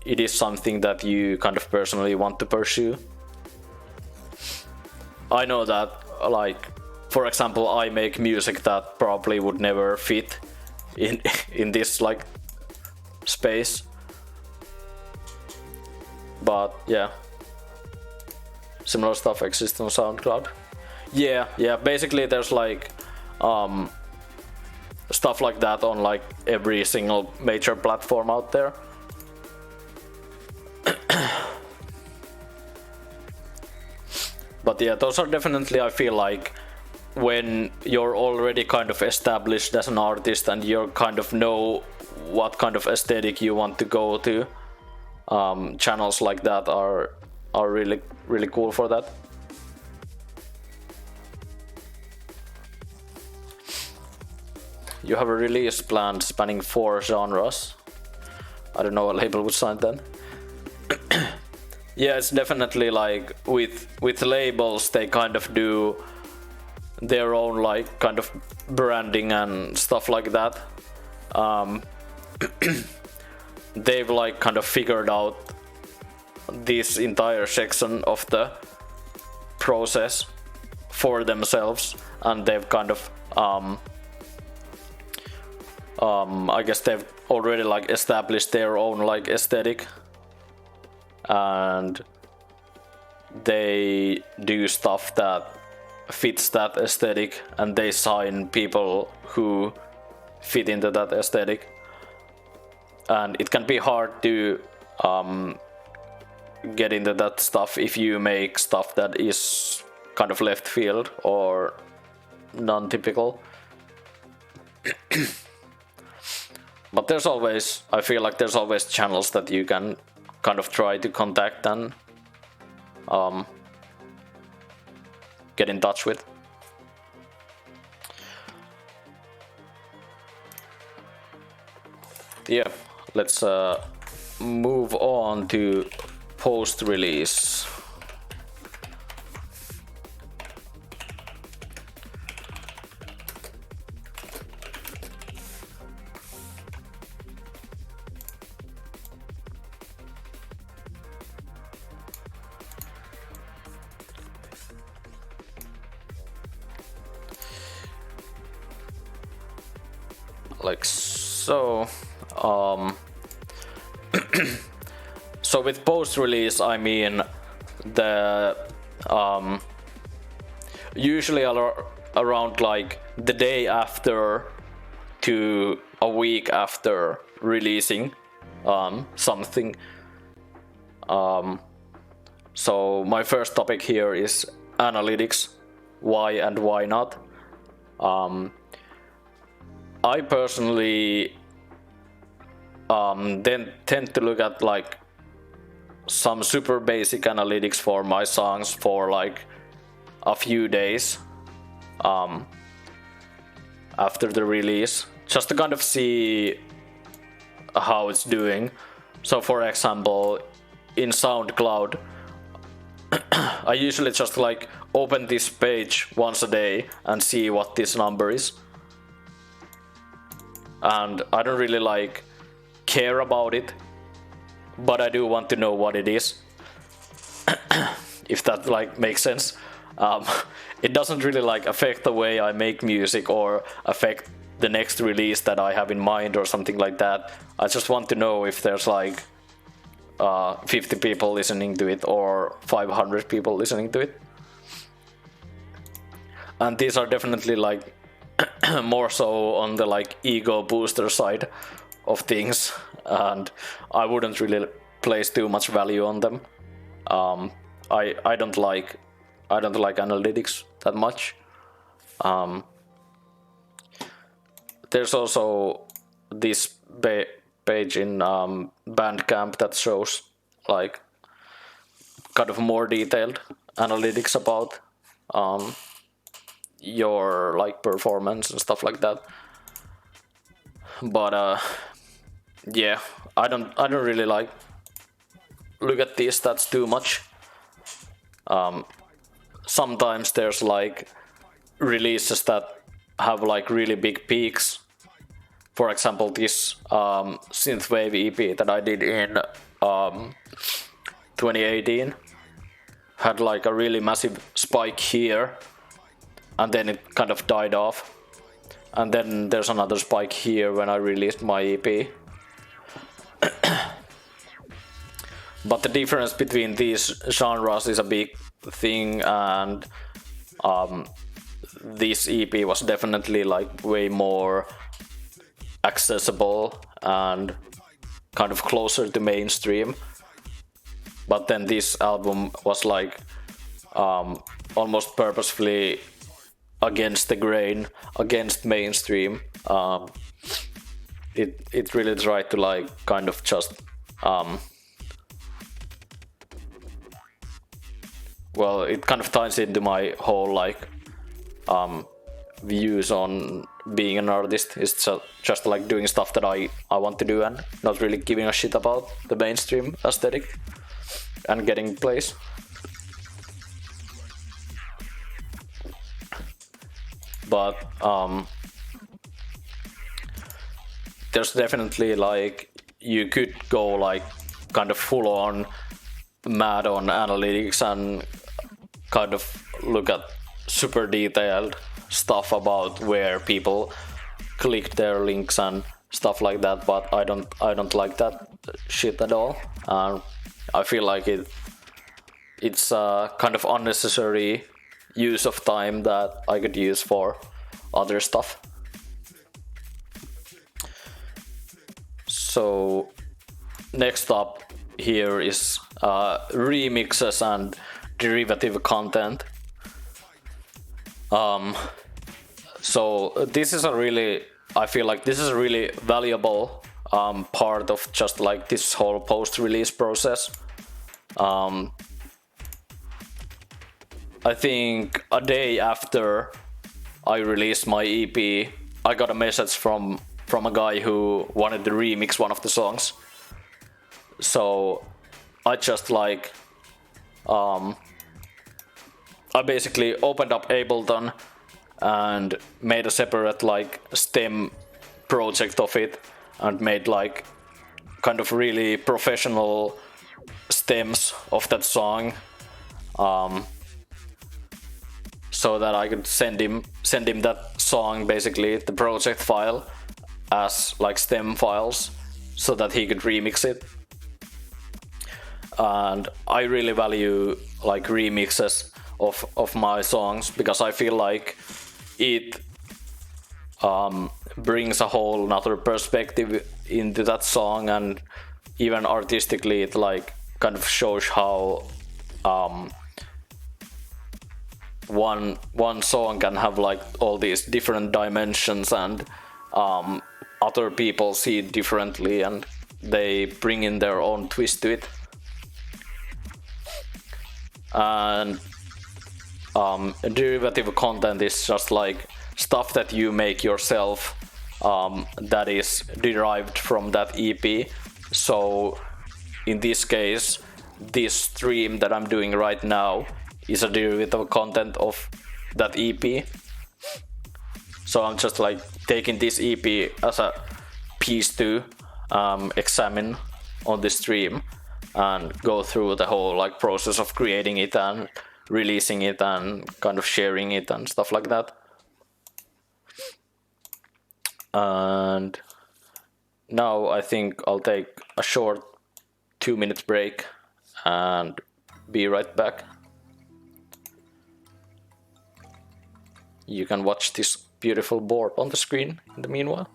it is something that you kind of personally want to pursue. I know that, like, for example, I make music that probably would never fit in this like space. But yeah, similar stuff exists on SoundCloud. Yeah, basically there's like stuff like that on like every single major platform out there. But yeah, those are definitely, I feel like, when you're already kind of established as an artist and you kind of know what kind of aesthetic you want to go to, channels like that are really cool for that. You have a release planned spanning 4 genres. I don't know what label would sign then. Yeah, it's definitely like with labels, they kind of do their own like kind of branding and stuff like that. They've like kind of figured out this entire section of the process for themselves, and they've kind of I guess they've already like established their own like aesthetic, and they do stuff that fits that aesthetic, and they sign people who fit into that aesthetic. And it can be hard to get into that stuff if you make stuff that is kind of left field or non-typical. But there's always, I feel like there's always channels that you can kind of try to contact and get in touch with. Yeah, let's move on to post-release. Like so. So with post-release, I mean the usually around like the day after to a week after releasing something. So my first topic here is analytics. Why and why not? I personally then tend to look at like some super basic analytics for my songs for like a few days after the release, just to kind of see how it's doing. So for example, in SoundCloud, I usually just like open this page once a day and see what this number is. And I don't really like care about it, but I do want to know what it is. If that like makes sense. um, it doesn't really like affect the way I make music or affect the next release that I have in mind or something like that. I just want to know if there's like 50 people listening to it or 500 people listening to it. And these are definitely like more so on the like ego booster side of things, and I wouldn't really place too much value on them. I don't like analytics that much. There's also this page in Bandcamp that shows like kind of more detailed analytics about your like performance and stuff like that. But yeah, I don't really like look at these stats too much. Sometimes there's like releases that have like really big peaks. For example, this synthwave EP that I did in 2018 had like a really massive spike here, and then it kind of died off. And then there's another spike here when I released my EP. But the difference between these genres is a big thing, and this EP was definitely like way more accessible and kind of closer to mainstream. But then this album was like almost purposefully against the grain, against mainstream. It really tried to like kind of just well, it kind of ties into my whole like views on being an artist. It's just like doing stuff that I want to do and not really giving a shit about the mainstream aesthetic and getting plays. But there's definitely like you could go like kind of full on mad on analytics and kind of look at super detailed stuff about where people clicked their links and stuff like that, but I don't like that shit at all. I feel like it's a kind of unnecessary use of time that I could use for other stuff. So next up here is remixes and derivative content. So this is I feel like this is a really valuable part of just like this whole post-release process. I think a day after I released my EP, I got a message from a guy who wanted to remix one of the songs. So I just like I basically opened up Ableton and made a separate like stem project of it and made like kind of really professional stems of that song, so that I could send him that song, basically the project file, as like stem files so that he could remix it. And I really value like remixes of my songs because I feel like it brings a whole another perspective into that song, and even artistically it like kind of shows how one song can have like all these different dimensions, and other people see it differently and they bring in their own twist to it. And derivative content is just like stuff that you make yourself that is derived from that EP. So in this case, this stream that I'm doing right now is a derivative content of that EP. So I'm just like taking this EP as a piece to examine on the stream and go through the whole like process of creating it and releasing it and kind of sharing it and stuff like that. And now I think I'll take a short 2-minute break and be right back. You can watch this beautiful board on the screen in the meanwhile.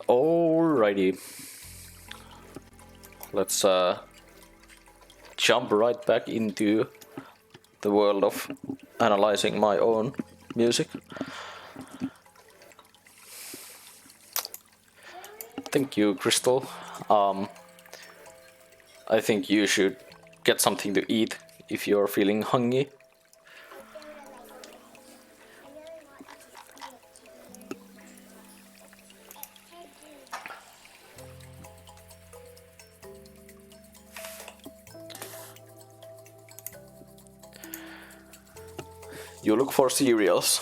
Alrighty, let's jump right back into the world of analyzing my own music. Thank you, Crystal. I think you should get something to eat if you're feeling hungry. You look for cereals.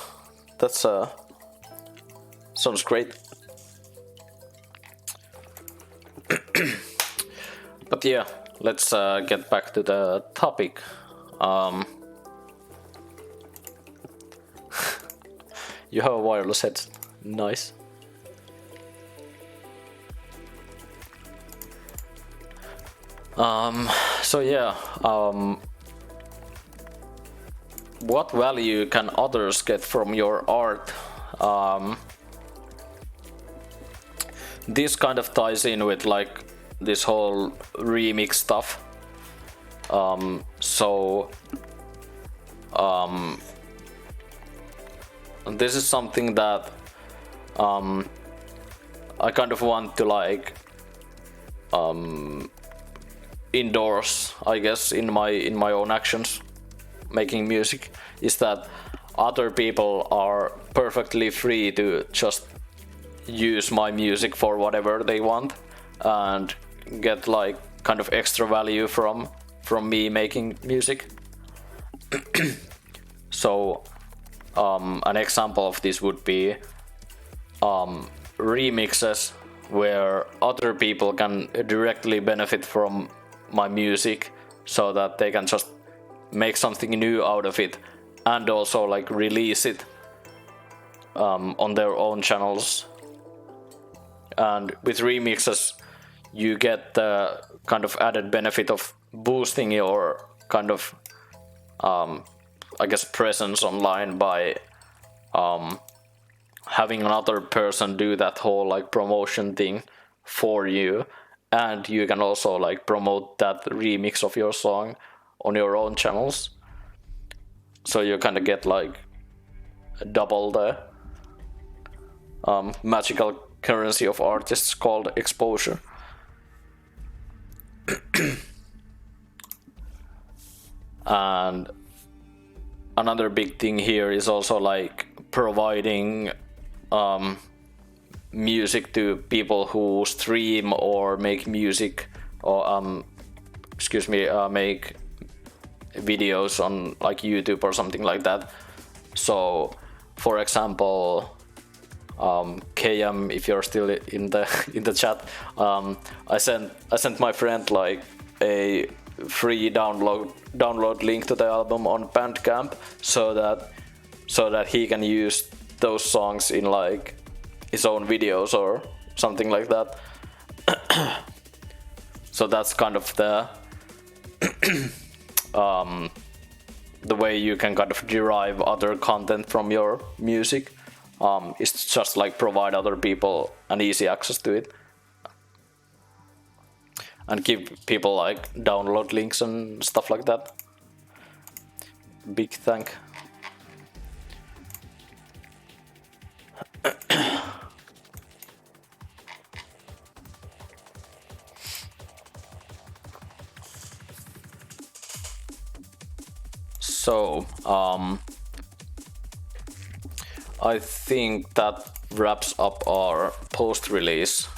That's sounds great. But yeah, let's get back to the topic. You have a wireless headset. Nice. So yeah, what value can others get from your art? This kind of ties in with like this whole remix stuff. This is something that I kind of want to like endorse, I guess, in my own actions making music, is that other people are perfectly free to just use my music for whatever they want and get like kind of extra value from me making music. So an example of this would be remixes where other people can directly benefit from my music so that they can just make something new out of it and also like release it on their own channels. And with remixes you get the kind of added benefit of boosting your kind of I guess presence online by having another person do that whole like promotion thing for you, and you can also like promote that remix of your song on your own channels, so you kind of get like double the magical currency of artists called exposure. And another big thing here is also like providing music to people who stream or make music, or make videos on like YouTube or something like that. So for example, KM, if you're still in the chat, I sent my friend like a free download link to the album on Bandcamp, so that he can use those songs in like his own videos or something like that. So that's kind of the way you can kind of derive other content from your music, is just like provide other people an easy access to it and give people like download links and stuff like that. Big thank. So I think that wraps up our post-release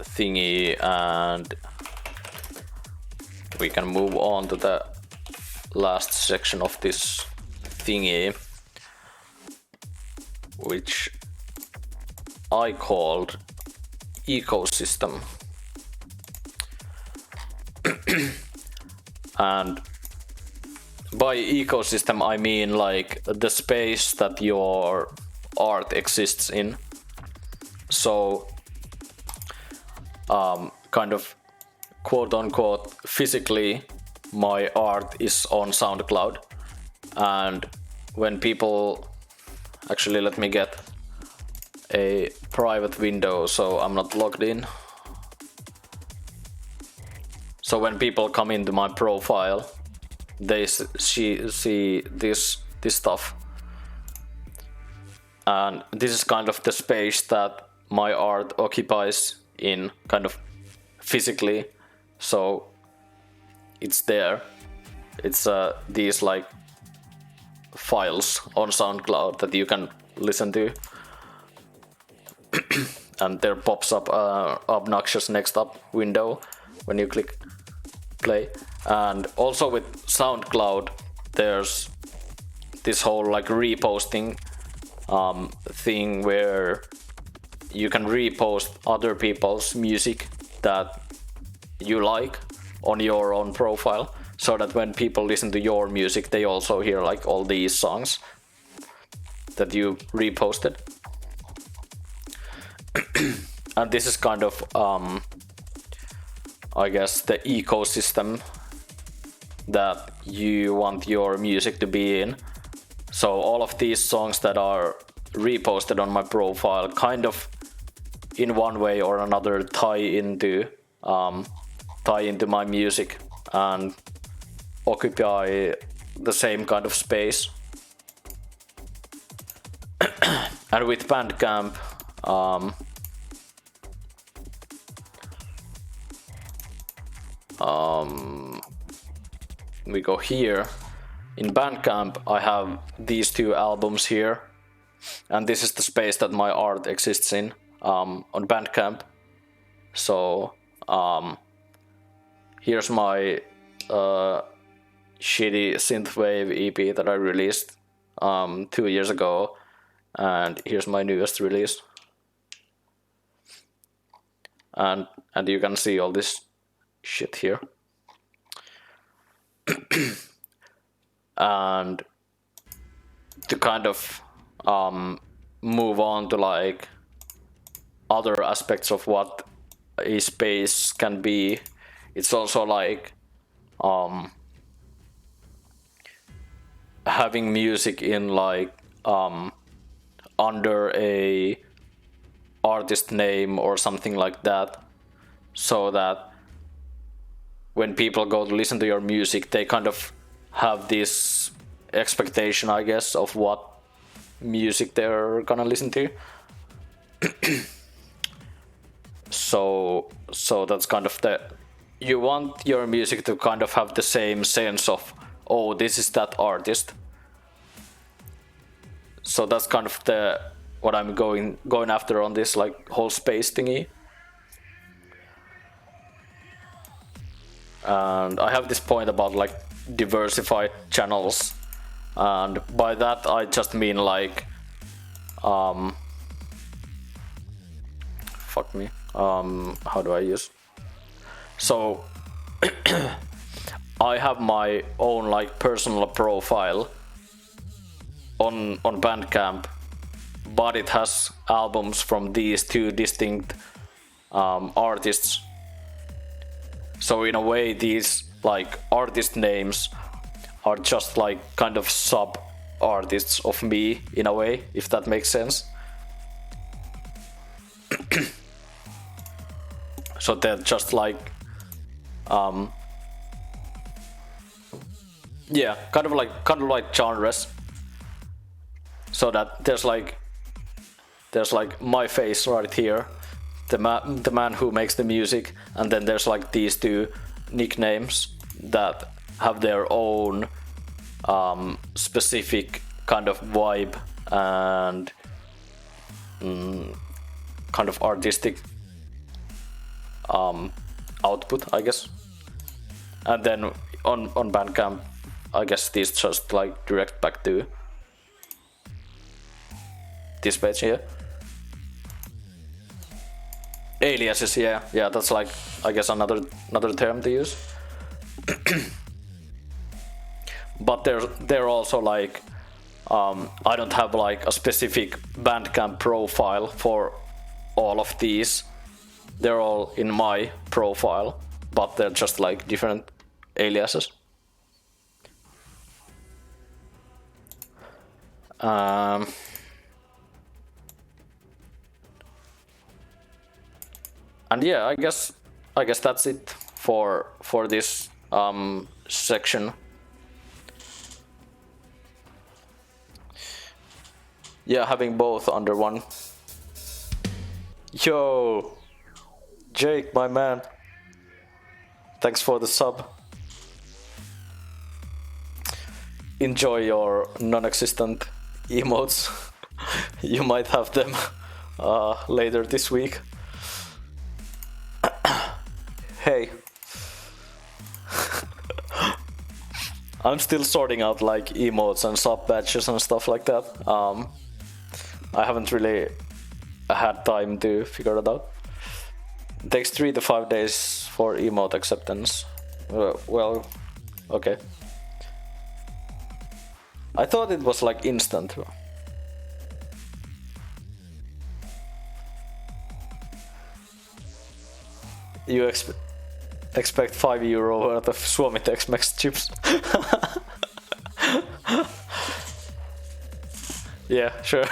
thingy, and we can move on to the last section of this thingy, which I called ecosystem. And by ecosystem I mean like the space that your art exists in. So kind of quote unquote physically my art is on SoundCloud, and when people, actually let me get a private window so I'm not logged in. So when people come into my profile, they see this stuff, and this is kind of the space that my art occupies in kind of physically. So it's there. It's these like files on SoundCloud that you can listen to, and there pops up obnoxious next up window when you click play. And also with SoundCloud there's this whole like reposting thing where you can repost other people's music that you like on your own profile, so that when people listen to your music they also hear like all these songs that you reposted. And this is kind of I guess the ecosystem that you want your music to be in. So all of these songs that are reposted on my profile kind of in one way or another tie into my music and occupy the same kind of space. And with Bandcamp, we go here. In Bandcamp I have these two albums here, and this is the space that my art exists in on Bandcamp. So here's my shitty synthwave EP that I released 2 years ago, and here's my newest release, and you can see all this shit here. And to kind of move on to like other aspects of what a space can be, it's also like having music in like under a artist name or something like that, so that when people go to listen to your music they kind of have this expectation, I guess, of what music they're gonna listen to. So that's kind of the you want your music to kind of have the same sense of, oh, this is that artist. So that's kind of what I'm going after on this like whole space thingy. And I have this point about like diversified channels, and by that I just mean like fuck me, how do I use, so I have my own like personal profile on Bandcamp, but it has albums from these two distinct artists. So in a way, these like artist names are just like kind of sub artists of me in a way, if that makes sense. So they're just like yeah, kind of like genres. So that there's like my face right here, the man who makes the music, and then there's like these two nicknames that have their own specific kind of vibe and kind of artistic output, I guess. And then on Bandcamp, I guess these just like direct back to this page here. Aliases, yeah, that's like, I guess, another term to use. But they're also like, I don't have like a specific Bandcamp profile for all of these. They're all in my profile, but they're just like different aliases. And yeah, I guess that's it for this section. Yeah, having both under one. Yo, Jake, my man. Thanks for the sub. Enjoy your non-existent emotes. You might have them later this week. Hey. I'm still sorting out like emotes and sub badges and stuff like that. I haven't really had time to figure it out. It takes 3 to 5 days for emote acceptance. Well, okay. I thought it was like instant. You expect €5 worth of Suomi Tex-Mex chips? Yeah, sure.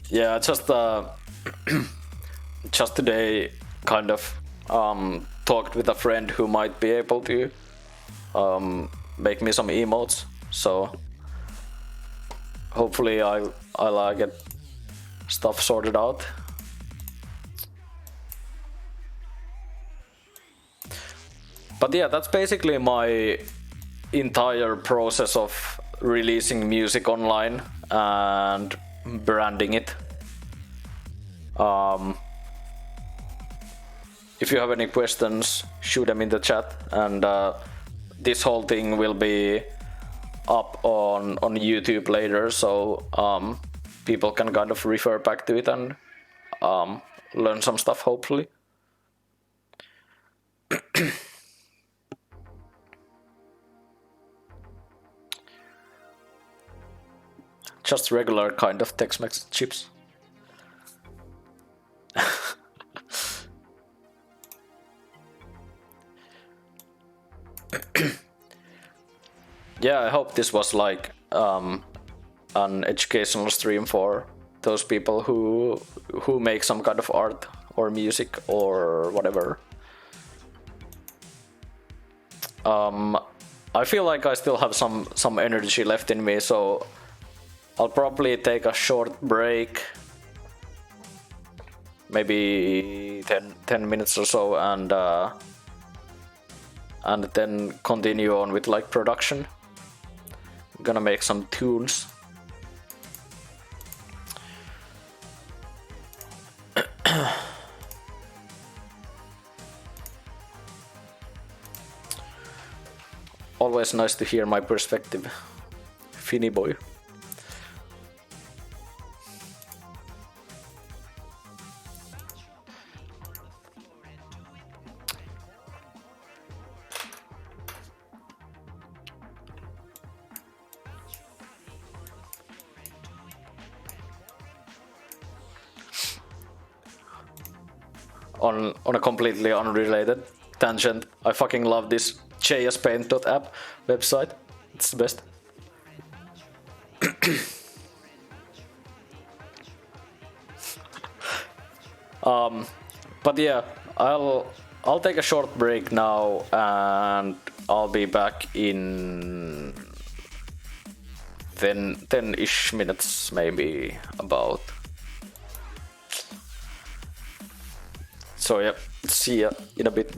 Yeah, just today kind of talked with a friend who might be able to make me some emotes, so hopefully I'll get stuff sorted out. But yeah, that's basically my entire process of releasing music online and branding it. If you have any questions, shoot them in the chat, and this whole thing will be up on YouTube later, so people can kind of refer back to it and learn some stuff, hopefully. Just regular kind of Tex-Mex chips. Yeah, I hope this was like an educational stream for those people who make some kind of art or music or whatever. I feel like I still have some energy left in me, so I'll probably take a short break, maybe 10 minutes or so, and then continue on with like production. I'm gonna make some tunes. Always nice to hear my perspective, Finny boy. On a completely unrelated tangent, I fucking love this jspaint.app website. It's the best. But yeah, I'll take a short break now, and I'll be back in 10-ish minutes, maybe, about. So yeah, see ya in a bit.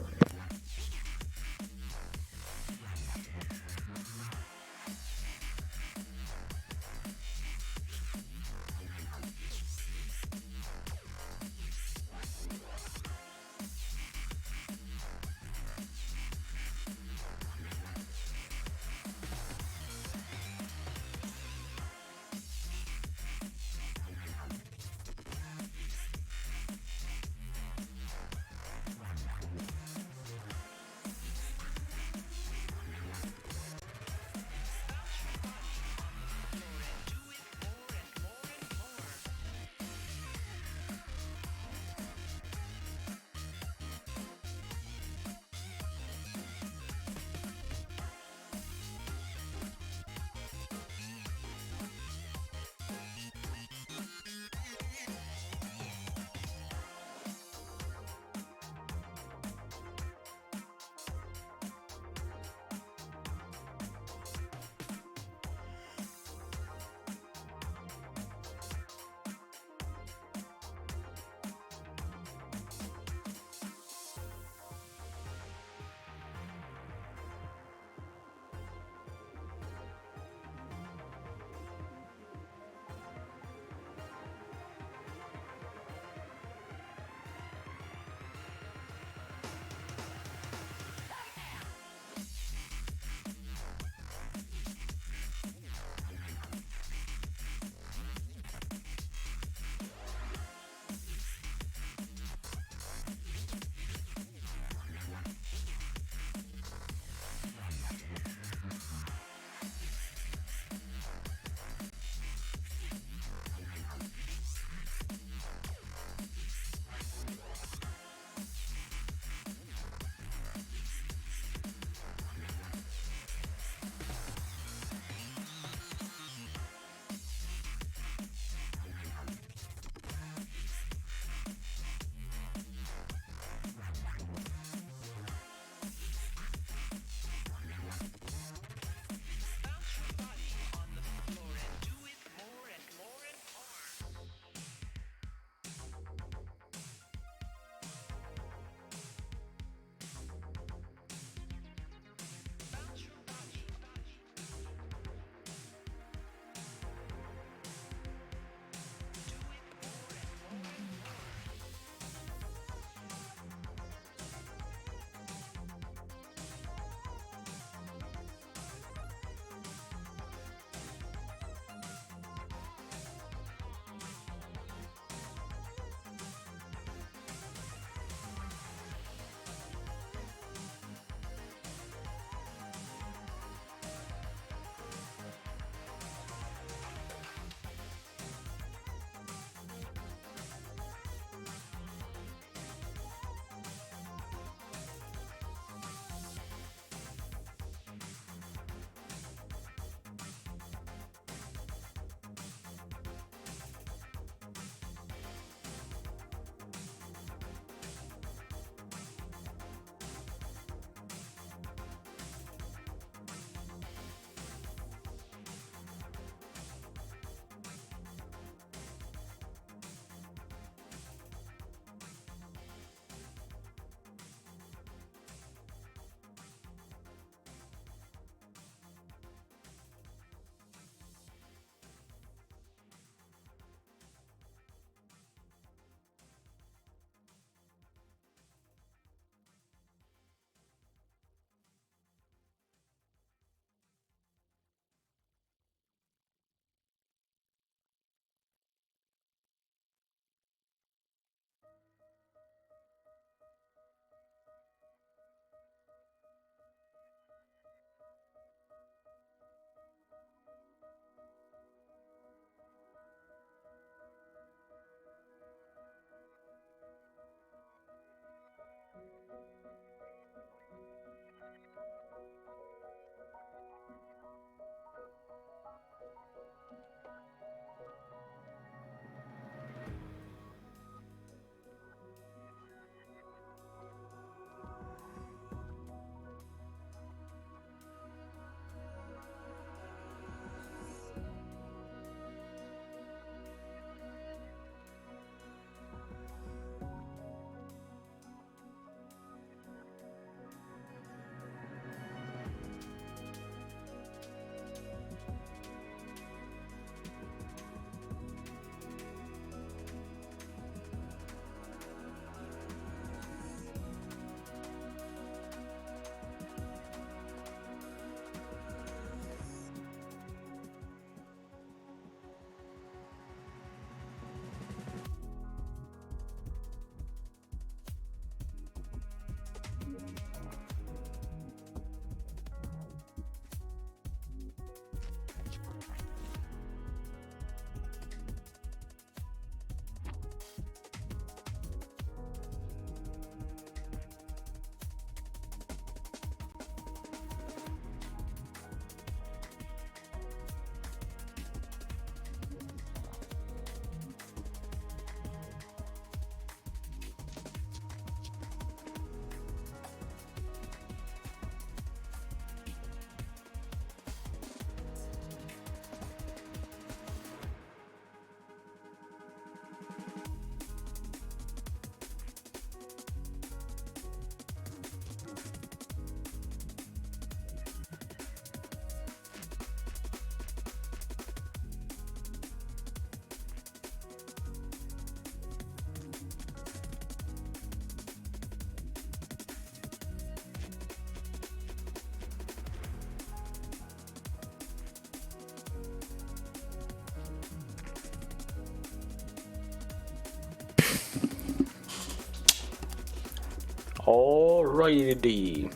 Alrighty.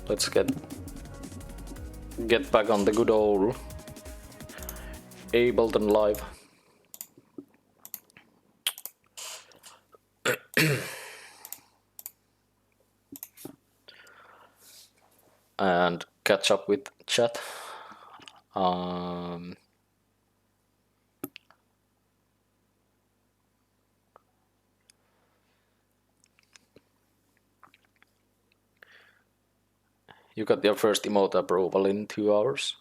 Let's get back on the good old Ableton Live. And catch up with chat. You got your first emote approval in 2 hours.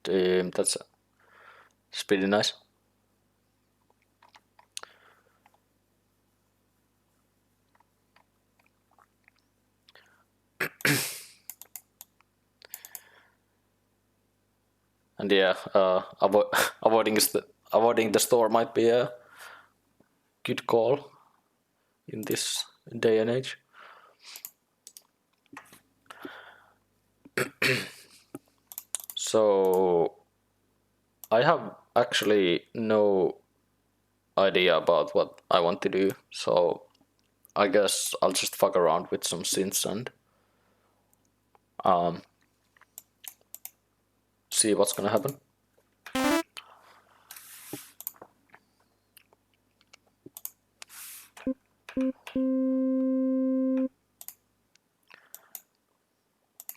Damn, that's pretty nice. And yeah, avoiding the store might be a good call in this day and age. So I have actually no idea about what I want to do, so I guess I'll just fuck around with some synths and see what's gonna happen.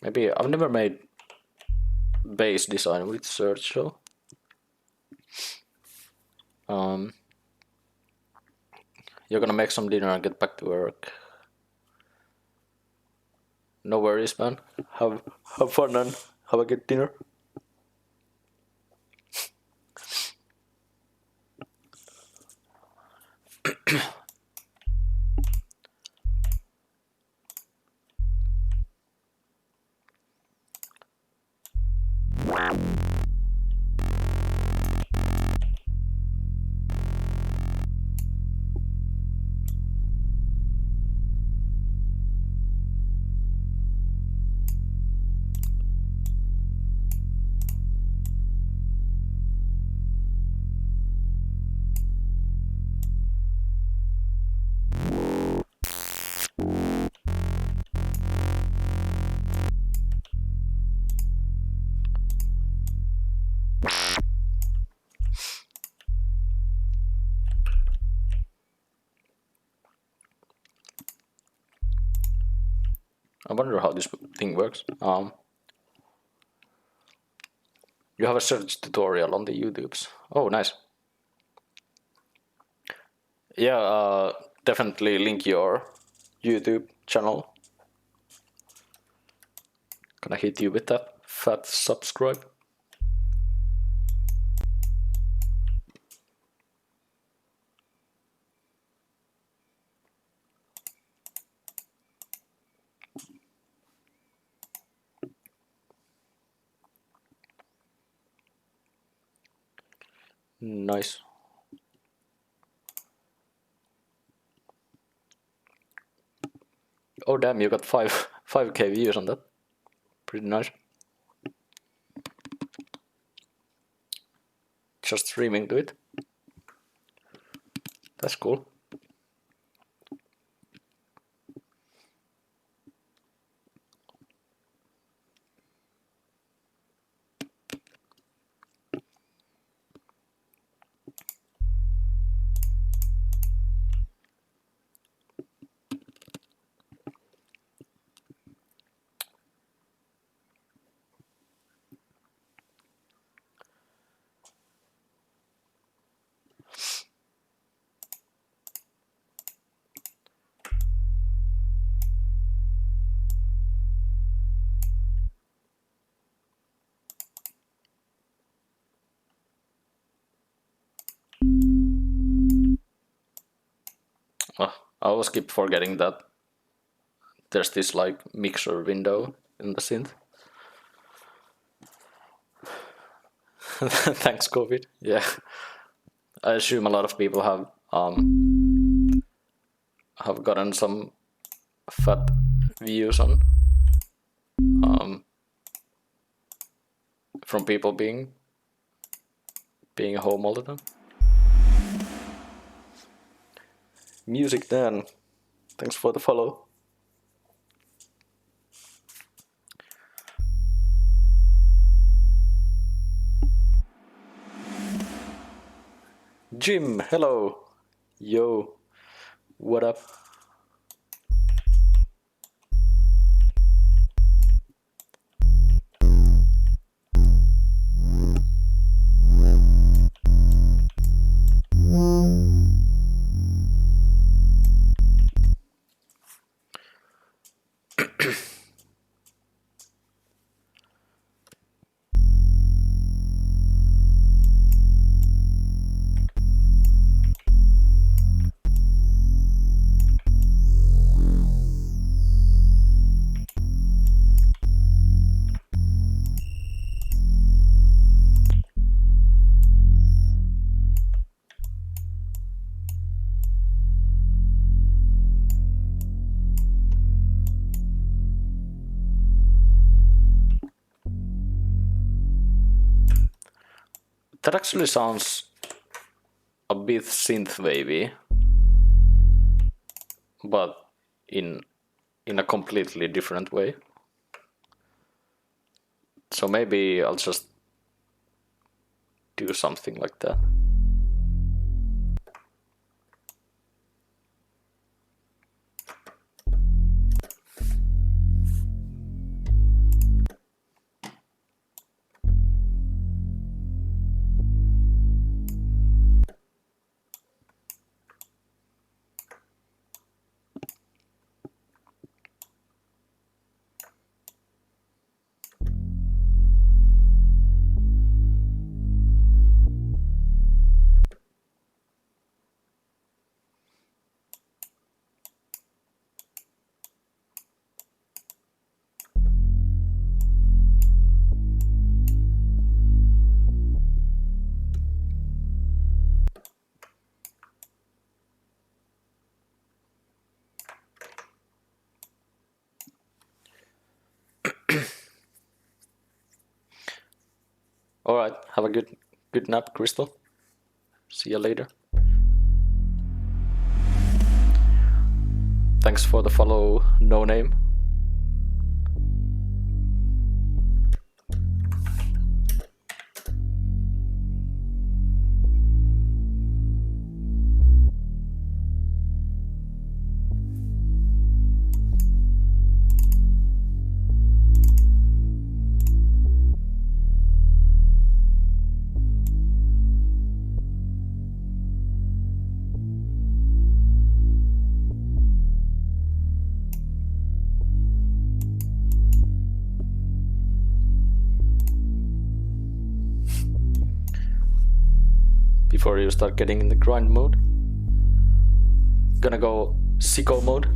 Maybe I've never made bass design with Search, so you're gonna make some dinner and get back to work. No worries, man. Have fun and have a good dinner. I wonder how this thing works. You have a search tutorial on the YouTubes. Oh, nice. Yeah, definitely link your YouTube channel. Gonna hit you with that fat subscribe. Nice. Oh damn, you got 5k views on that. Pretty nice. Just streaming to it. That's cool. Oh, I always keep forgetting that there's this like mixer window in the synth. Thanks, COVID. Yeah, I assume a lot of people have gotten some fat views on from people being home all the time. Music then. Thanks for the follow. Jim, hello. Yo, what up? That actually sounds a bit synth-wavy, but in a completely different way. So maybe I'll just do something like that. All right, have a good nap, Crystal. See you later. Thanks for the follow, no name. Before you start getting in the grind mode, gonna go sicko mode.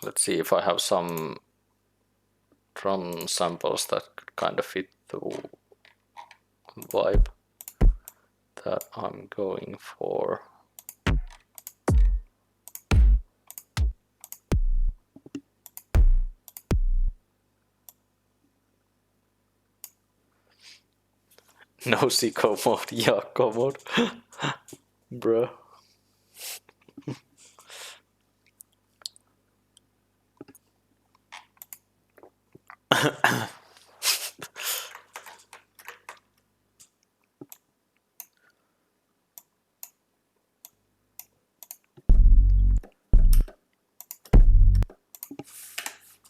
Let's see if I have some drum samples that could kind of fit the vibe that I'm going for. No sicko mode, Jaakko mode. Bruh.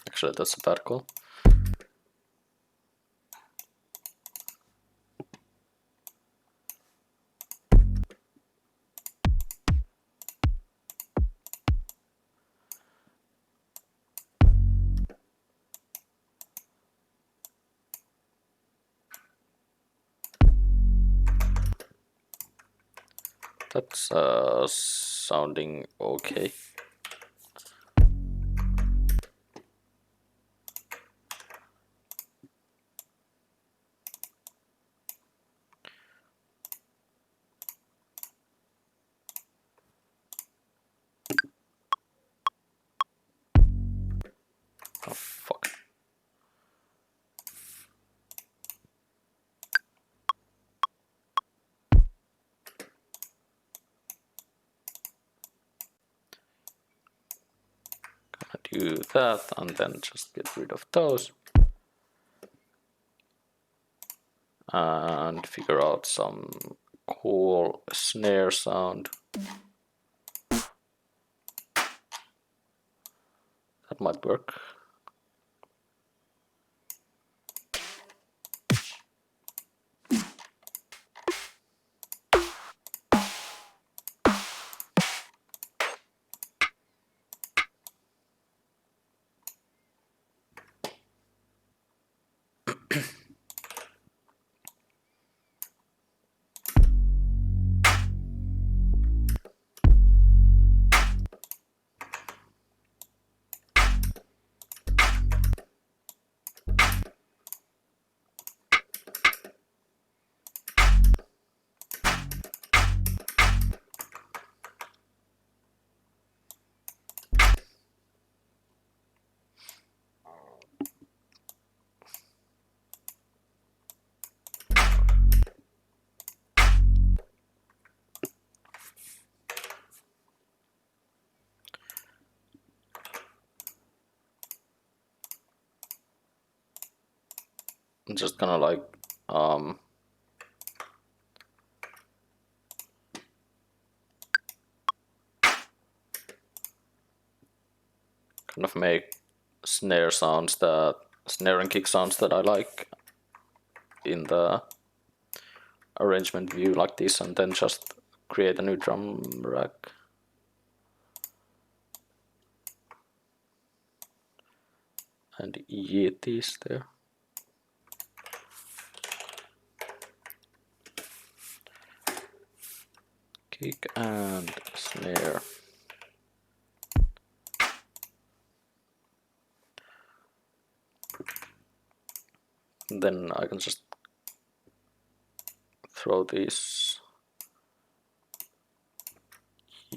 Actually, that's a bad call. That's sounding okay. do that and then just get rid of those. And figure out some cool snare sound. That might work. I'm just gonna like kind of make snare and kick sounds that I like in the arrangement view like this, and then just create a new drum rack. And yeet these there. Kick and snare. And then I can just throw these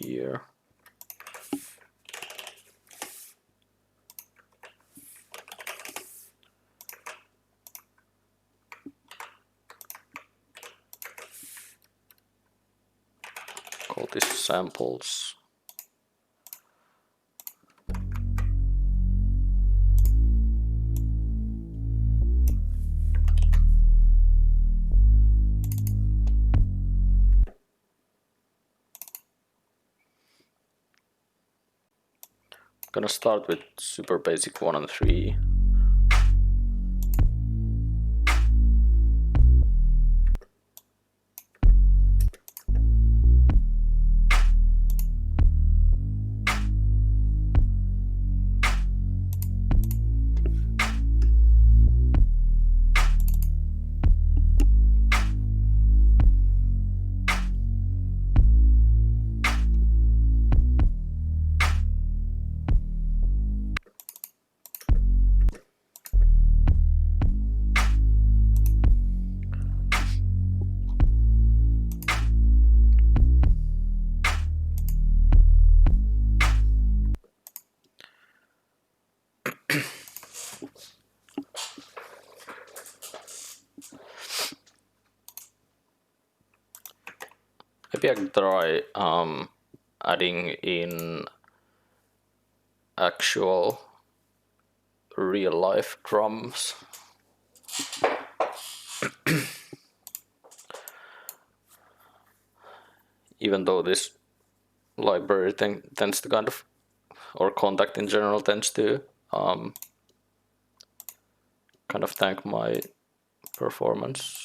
here. Call this samples. I'm gonna start with super basic 1 and 3. Maybe I can try adding in actual real life drums. Even though this library thing tends to kind of, or Contact in general tends to kind of tank my performance.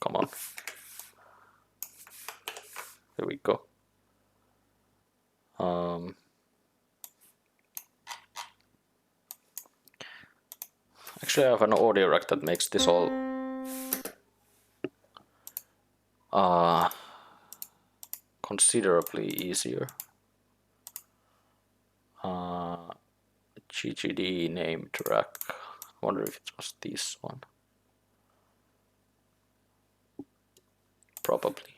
Come on. There we go. Actually, I have an audio rack that makes this all considerably easier. GGD name track. I wonder if it was this one. Probably.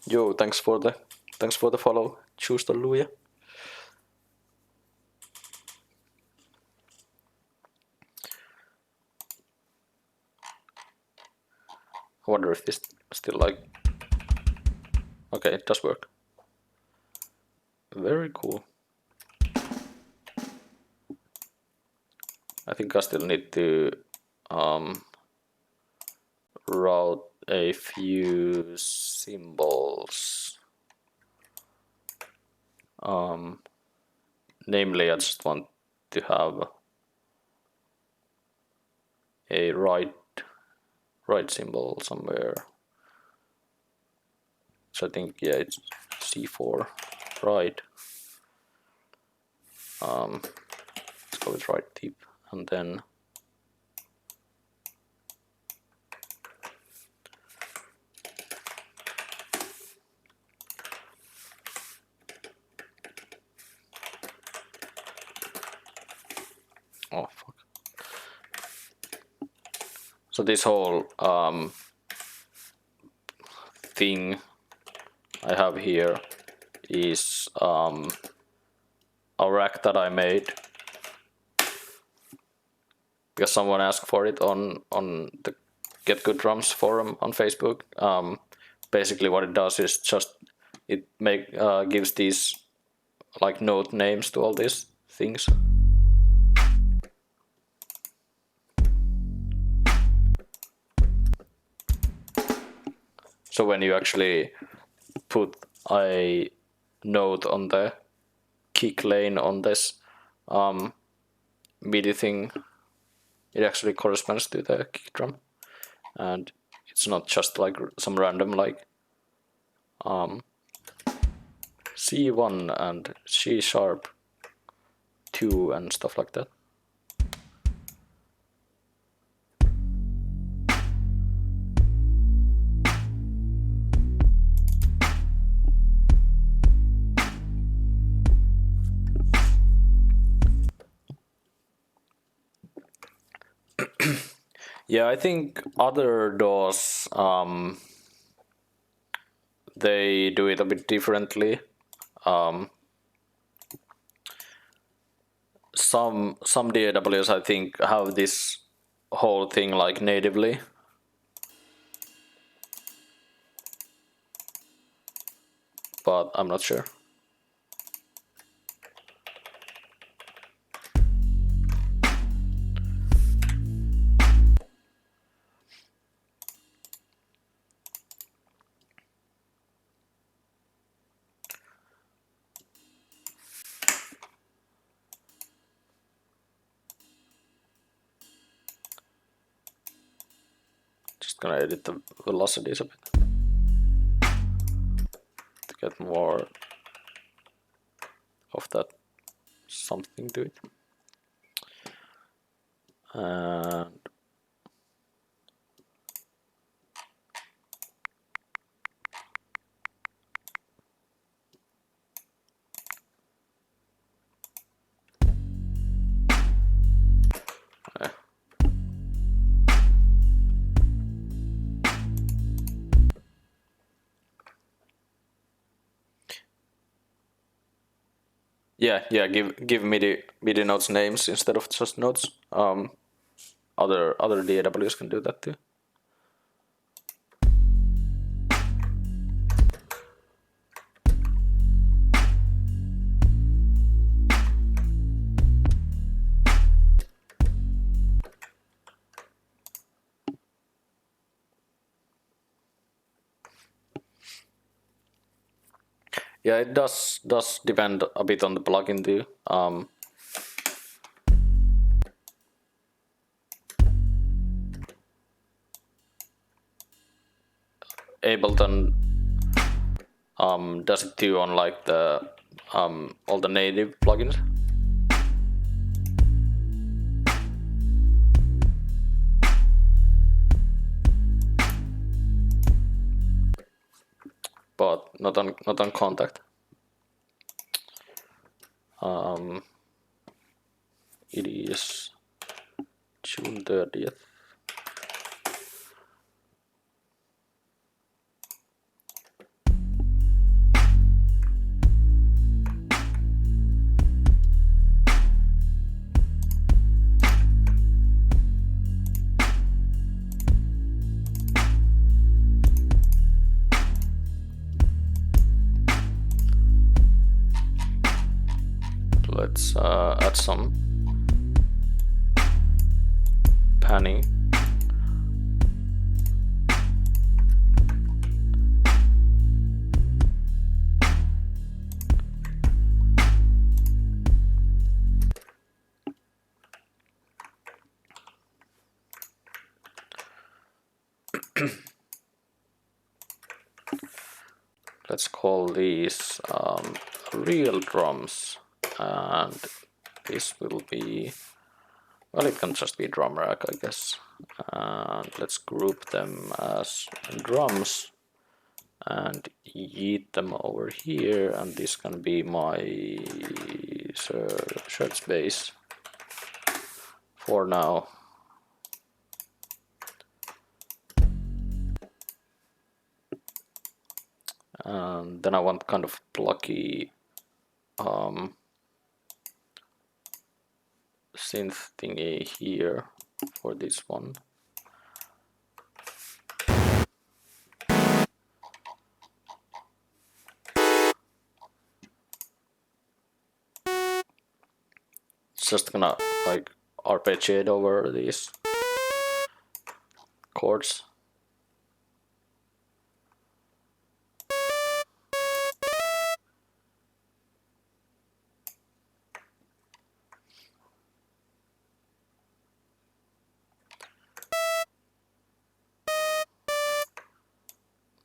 Yo, thanks for the Thanks for the follow. Choose the Luja. I wonder if this still like... Okay, it does work. Very cool. I think I still need to route a few symbols. Namely, I just want to have a right symbol somewhere. So I think, yeah, it's C4 right. Let's go with right tip, and then oh fuck. So this whole thing I have here is a rack that I made because someone asked for it on the Get Good Drums forum on Facebook. Basically, what it does is just it gives these like note names to all these things. So when you actually put a note on the kick lane on this MIDI thing, it actually corresponds to the kick drum, and it's not just like some random like C1 and C sharp 2 and stuff like that. Yeah, I think other DAWs they do it a bit differently. Some DAWs I think have this whole thing like natively. But I'm not sure. Just gonna edit the velocities a bit to get more of that something to it. And yeah, give MIDI notes names instead of just notes. Other DAWs can do that too. Yeah, it does depend a bit on the plugin too. Ableton does it too on like the all the native plugins. But not on Contact. It is June 30th. let's add some panning. Let's call these real drums, and this will be, well, it can just be drum rack, I guess. And let's group them as drums and yeet them over here, and this can be my shirt space for now. And then I want kind of plucky synth thingy here for this one. It's just gonna like arpeggiate over these chords.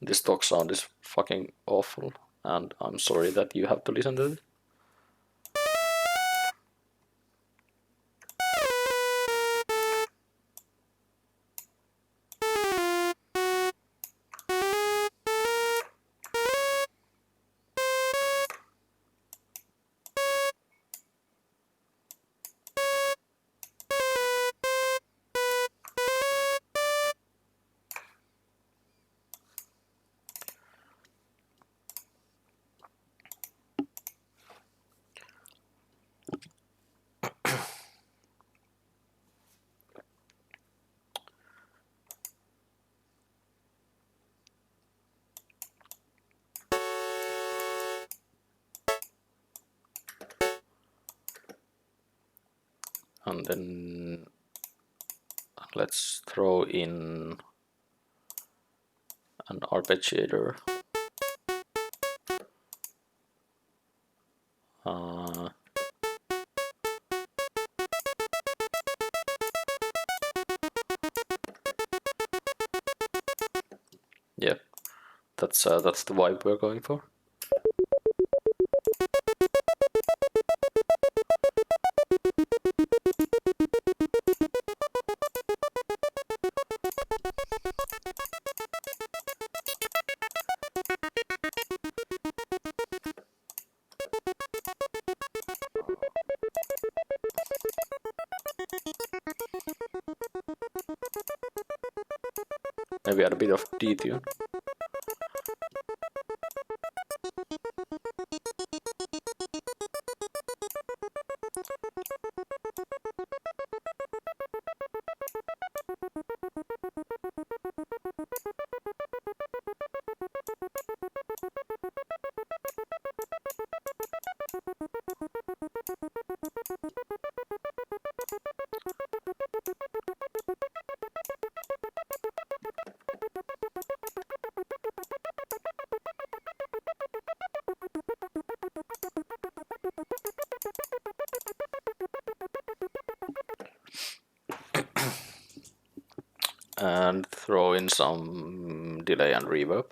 This stock sound is fucking awful, and I'm sorry that you have to listen to it. And then let's throw in an arpeggiator. Yeah, that's the vibe we're going for. Maybe add a bit of detune. And throw in some delay and reverb.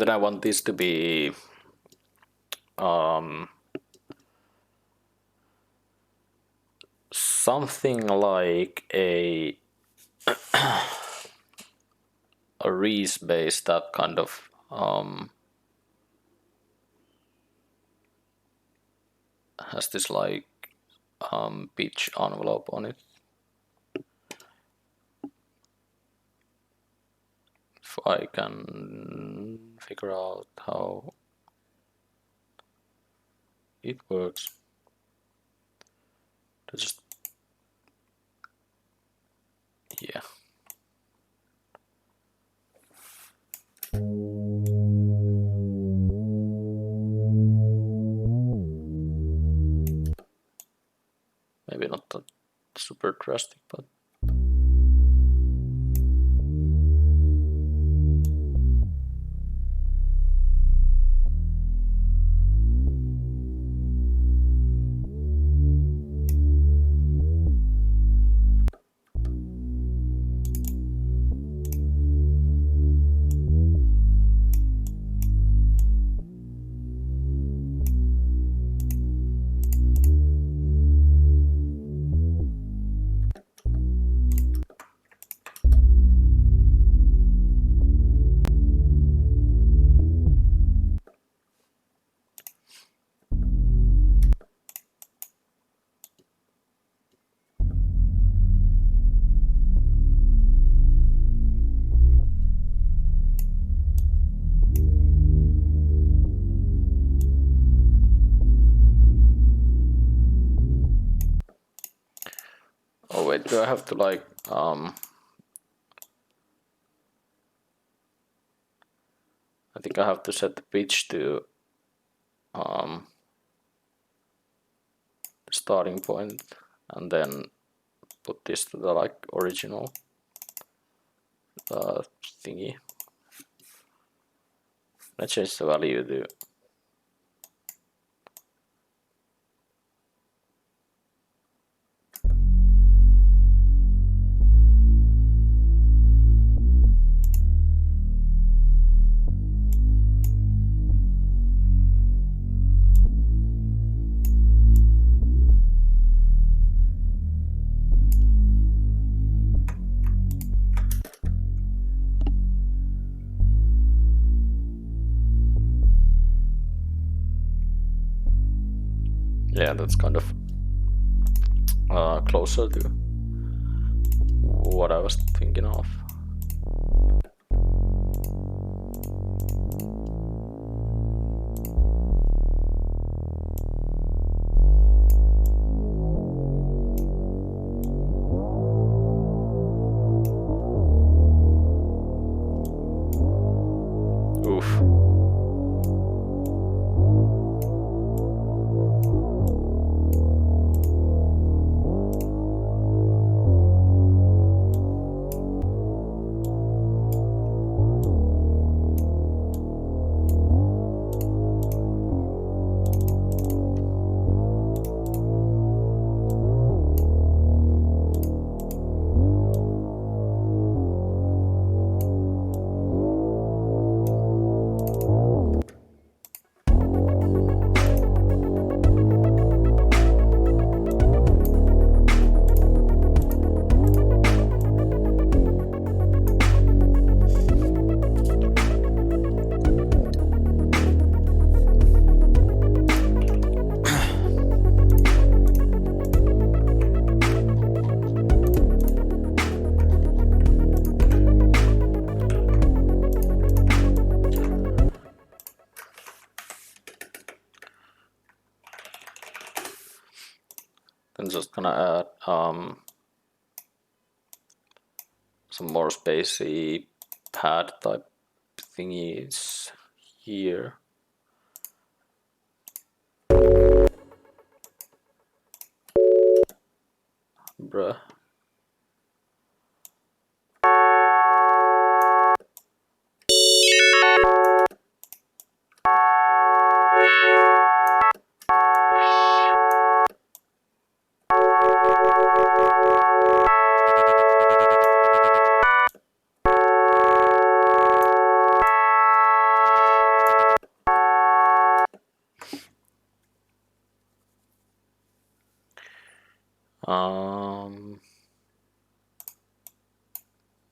then I want this to be something like a Reese base, that kind of has this like pitch envelope on it. If I can figure out how it works, just yeah. Maybe not that super drastic, but oh wait, do I have to like I think I have to set the pitch to the starting point and then put this to the like original thingy. Let's change the value to yeah, that's kind of closer to what I was thinking of. Oof. Then just gonna add some more spacey pad type thingies here. Bruh.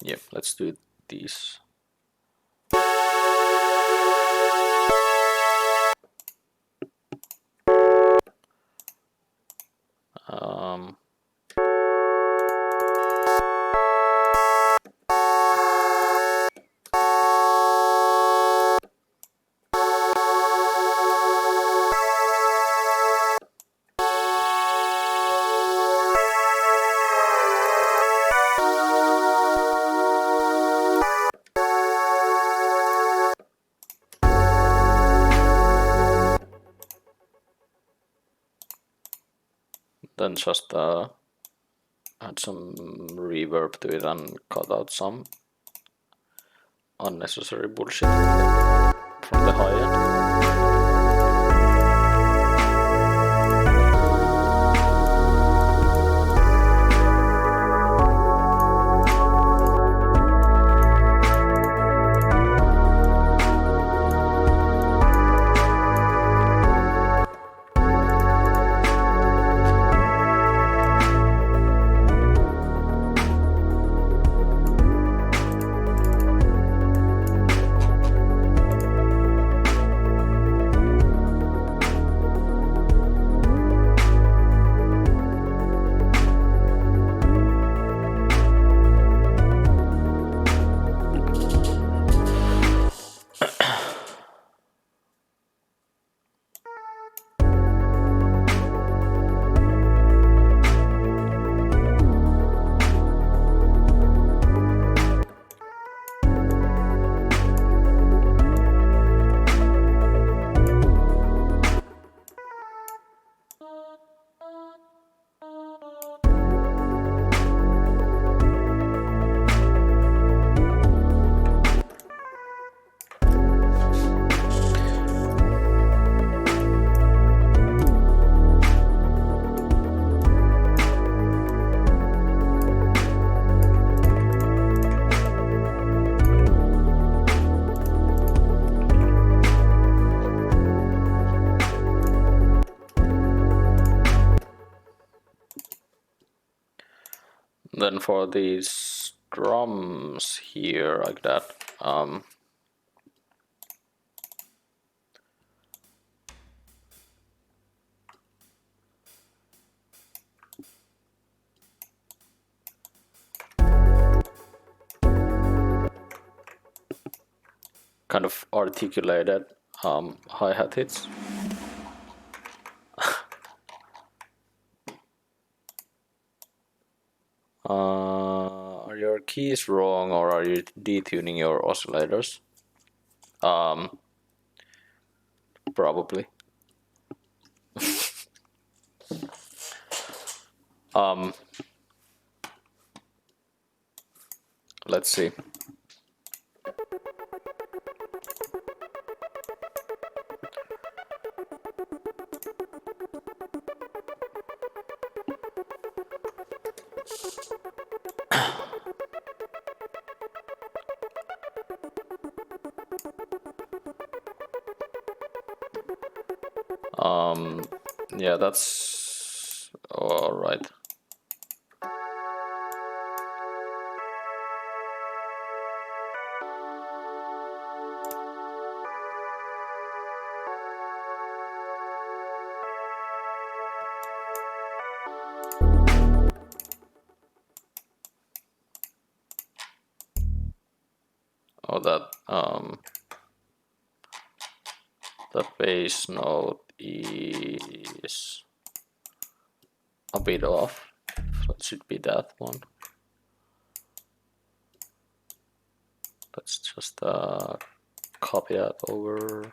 Yeah, let's do these. Then just add some reverb to it and cut out some unnecessary bullshit from the high end. Then for these drums here, like that, kind of articulated hi-hat hits. Are your keys wrong, or are you detuning your oscillators? Probably. Let's see. Yeah, that's all right. Oh, that bass note is a bit off, so it should be that one. Let's just copy that over.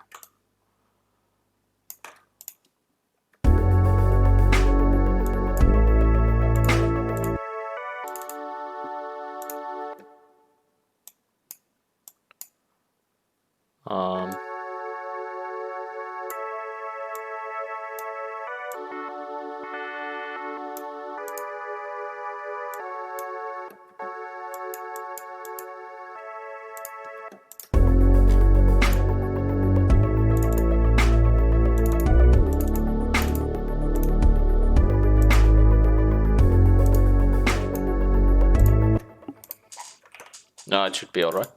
it should be alright.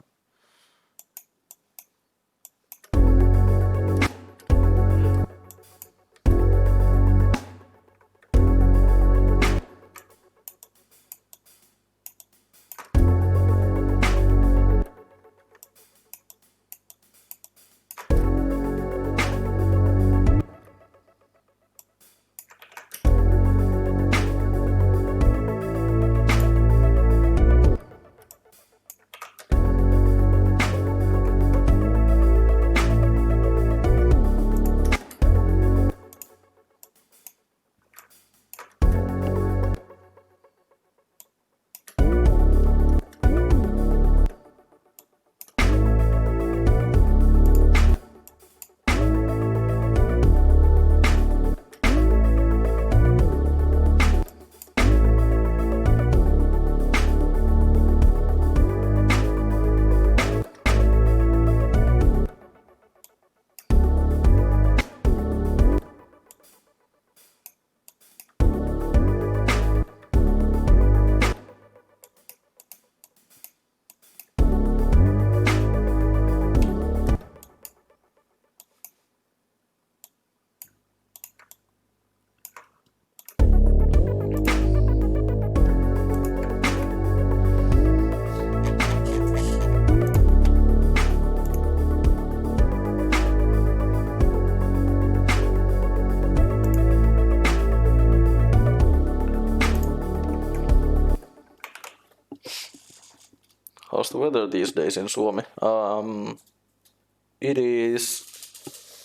How's the weather these days in Suomi? It is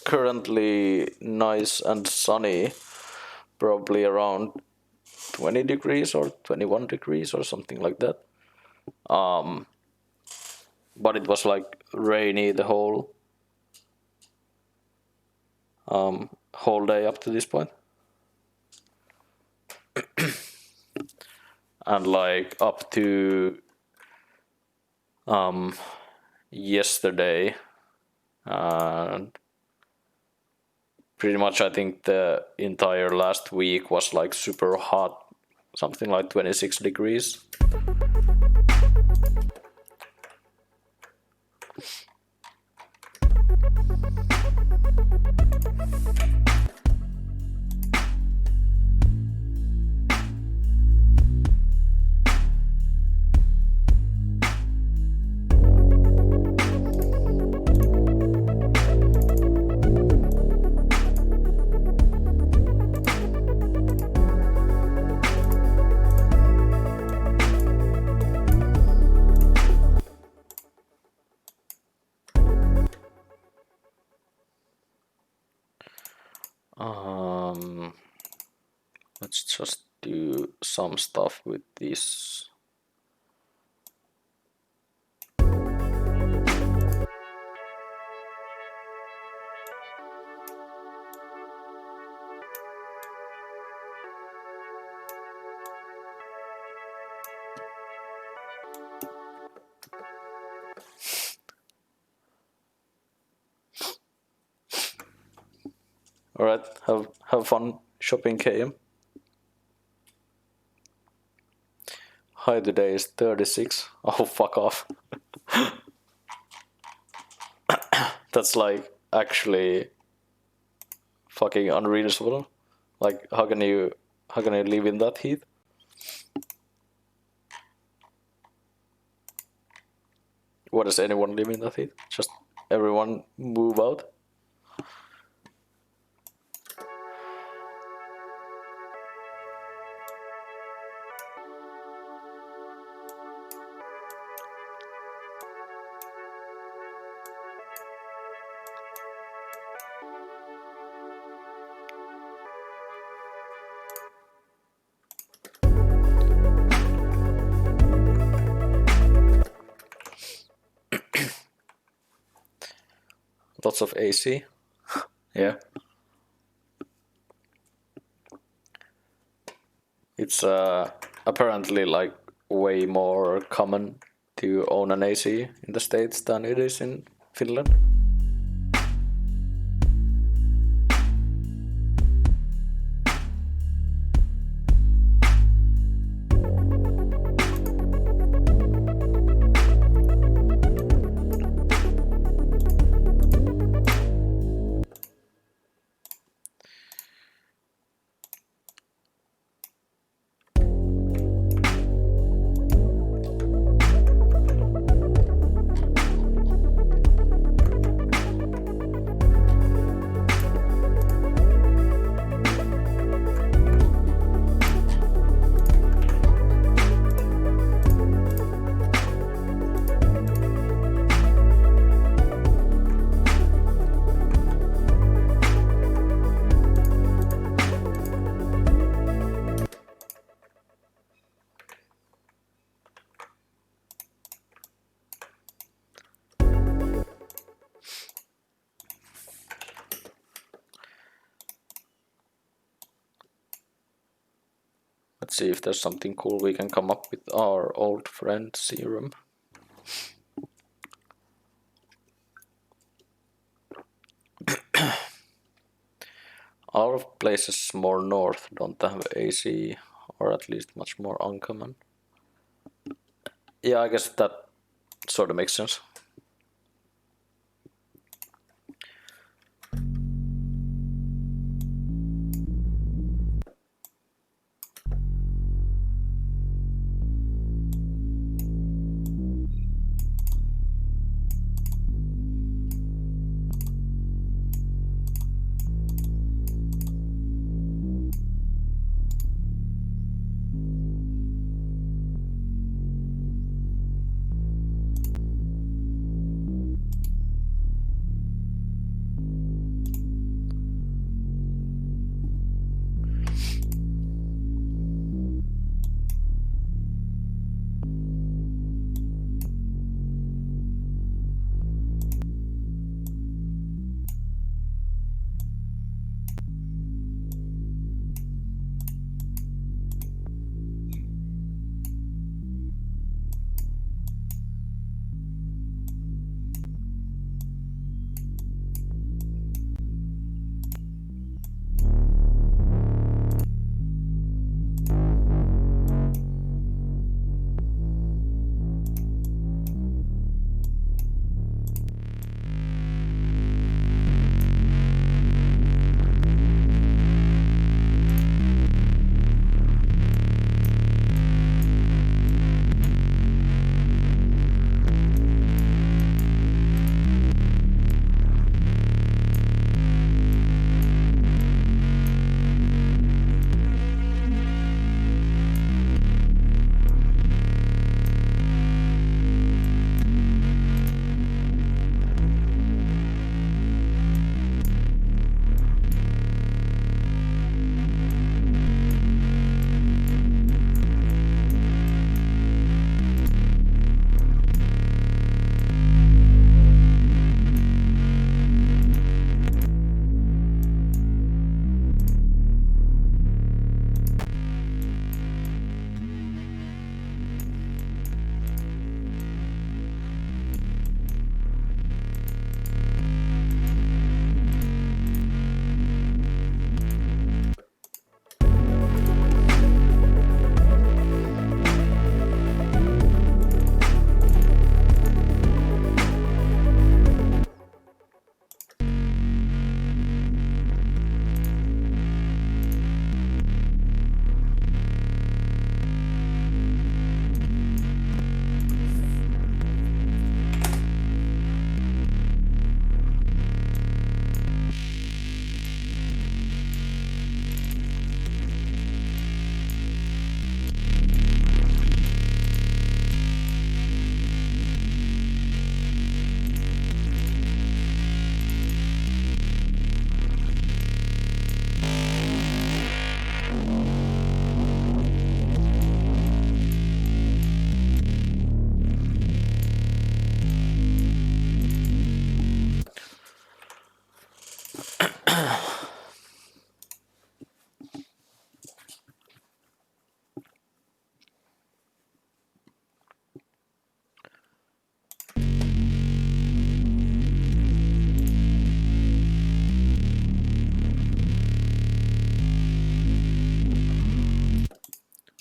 currently nice and sunny, probably around 20 degrees or 21 degrees or something like that. But it was like rainy the whole day up to this point. And like up to yesterday, and pretty much I think the entire last week was like super hot, something like 26 degrees. Let's just do some stuff with this. All right, have fun shopping, KM. High today is 36. Oh, fuck off. That's like actually fucking unreasonable. Like, how can you live in that heat? What does anyone live in that heat? Just everyone move out? Lots of AC. Yeah. It's apparently like way more common to own an AC in the States than it is in Finland. see if there's something cool we can come up with our old friend Serum. Our places more north don't have AC, or at least much more uncommon. Yeah, I guess that sort of makes sense.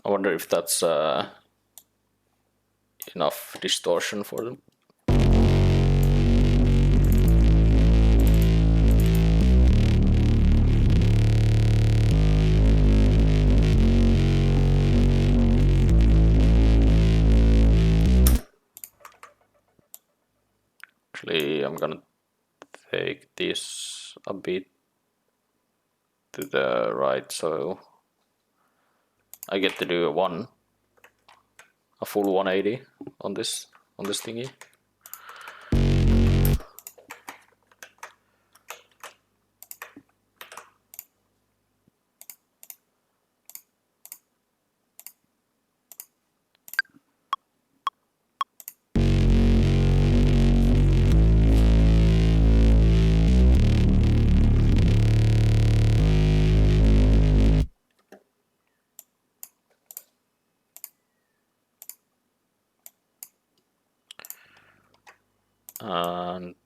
I wonder if that's enough distortion for them. Actually, I'm gonna take this a bit to the right, so I get to do a full 180 on this thingy.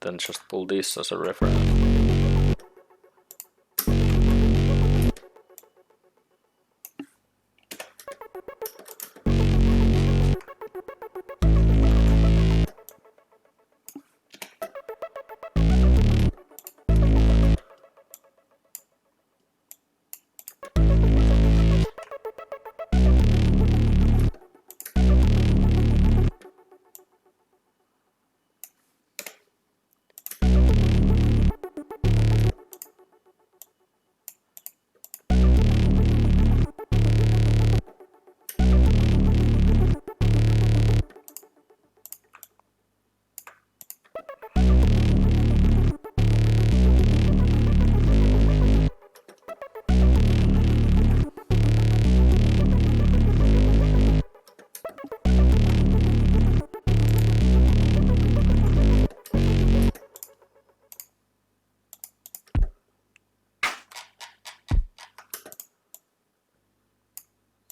then just pull this as a reference.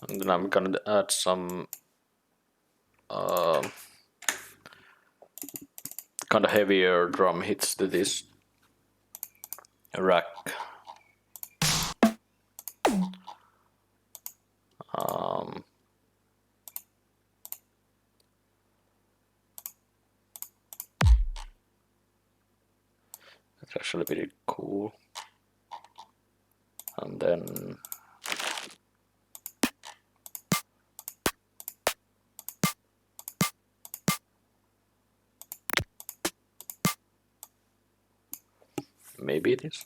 And then I'm gonna add some kind of heavier drum hits to this rack. It's actually pretty cool. And then maybe it is.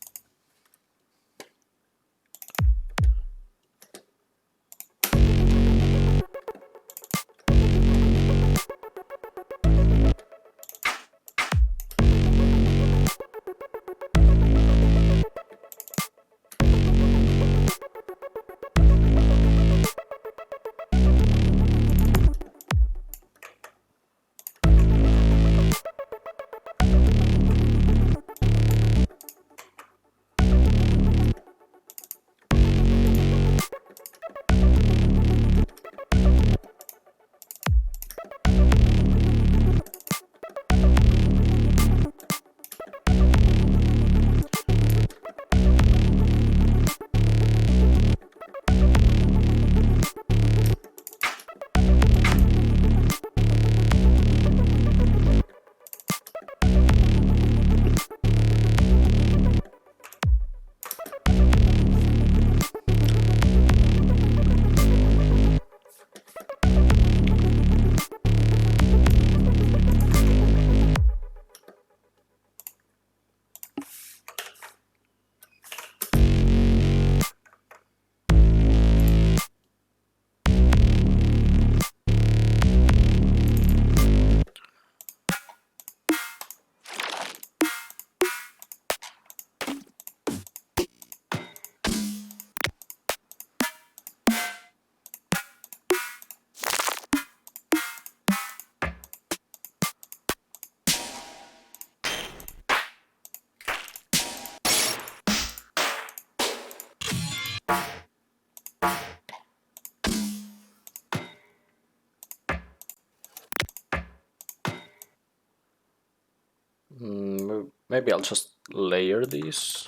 Maybe I'll just layer these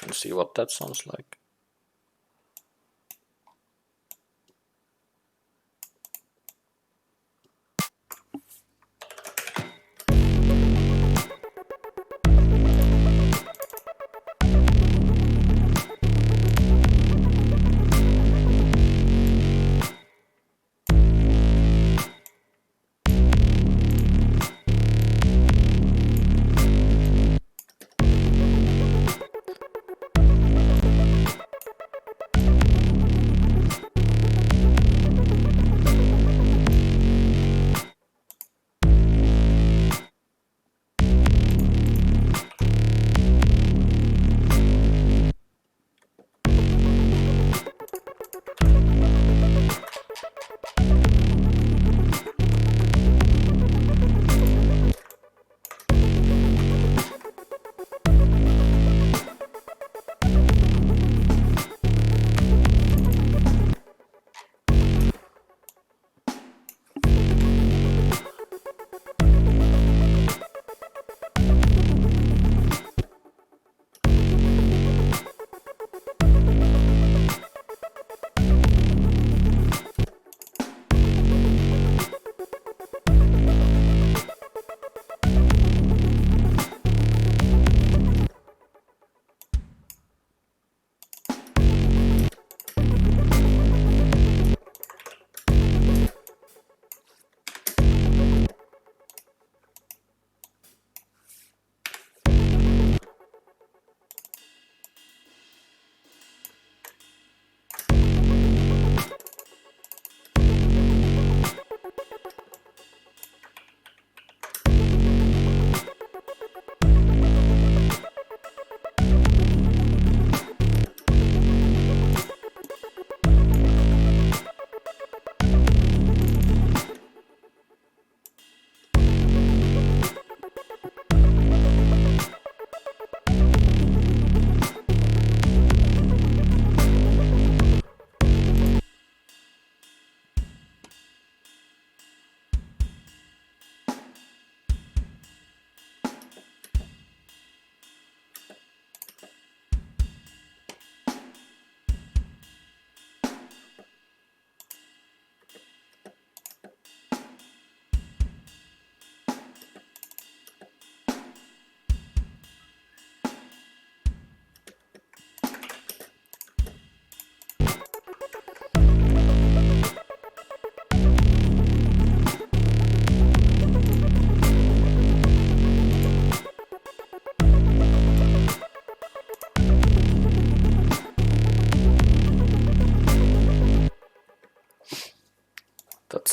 and see what that sounds like.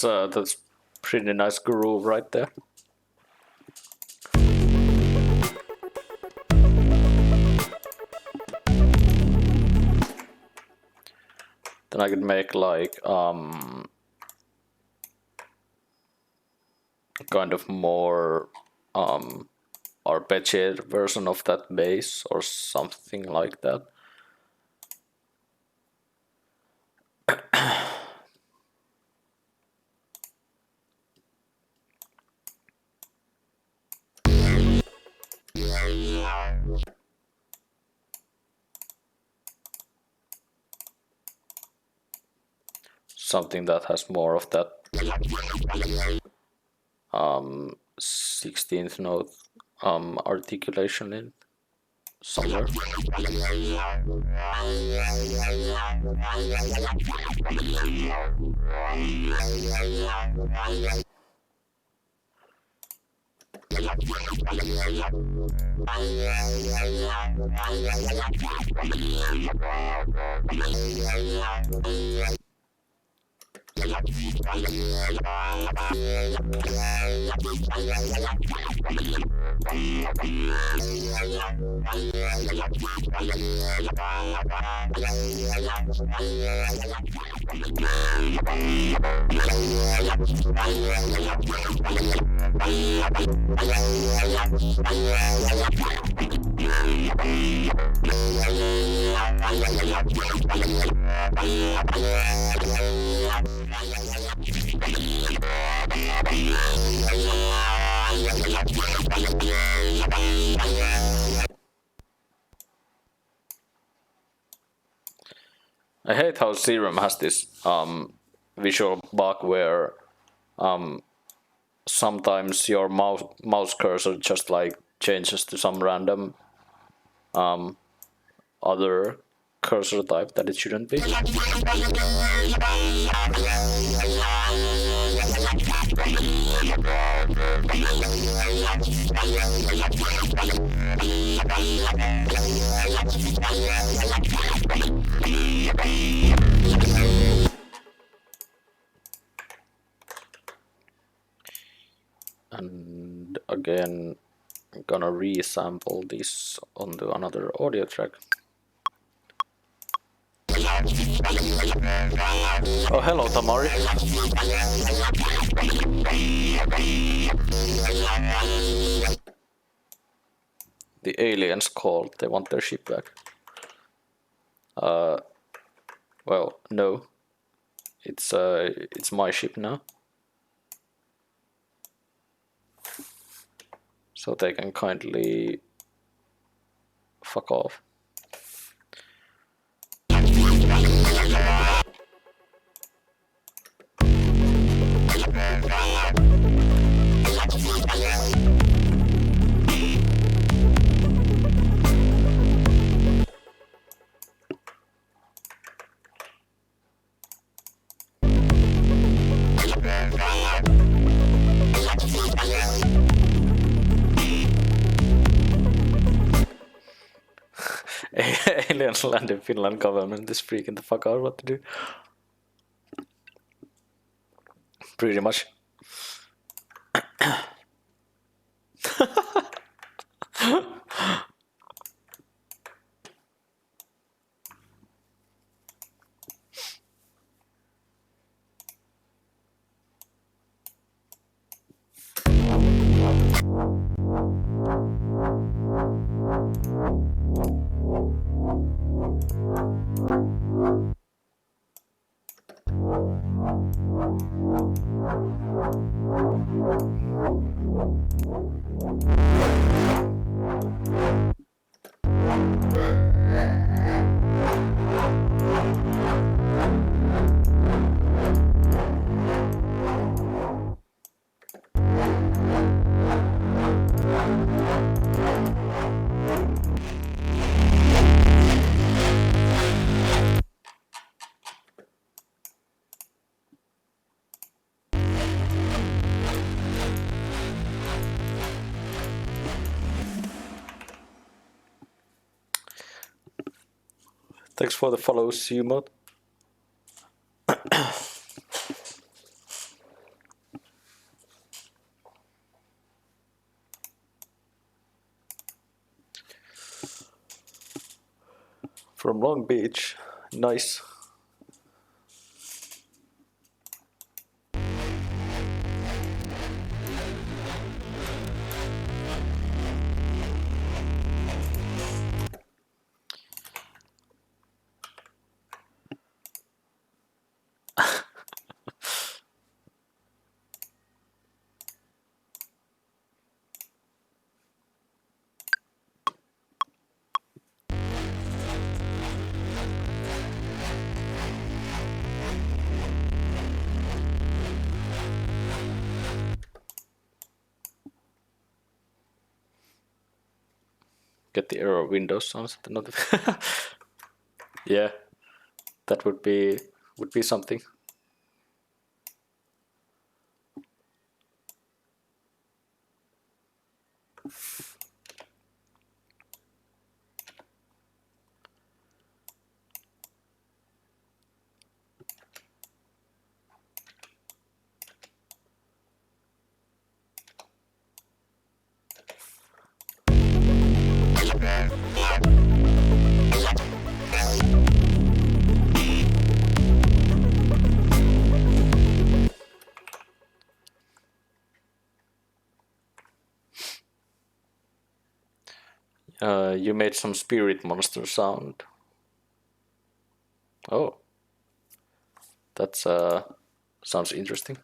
that's pretty nice groove right there. Then I could make like kind of more arpeggiated version of that bass or something like that. Something that has more of that 16th note articulation in somewhere. I hate how Serum has this visual bug where sometimes your mouse cursor just like changes to some random other cursor type that it shouldn't be. And again, I'm gonna resample this onto another audio track. Oh, hello, Tamari. The aliens called. They want their ship back. Well, no. It's my ship now. So they can kindly fuck off. Aliens land in Finland, government is freaking the fuck out what to do. Pretty much. Thanks for the follow, Sumot. From Long Beach. Nice. Get the error Windows sounds at the notification. Yeah, that would be something. You made some spirit monster sound. Oh, that's sounds interesting.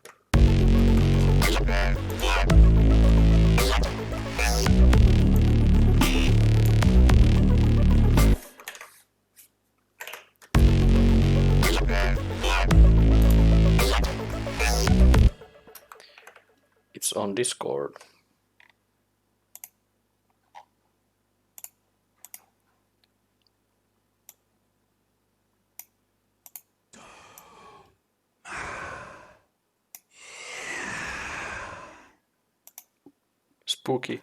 It's on Discord. Spooky.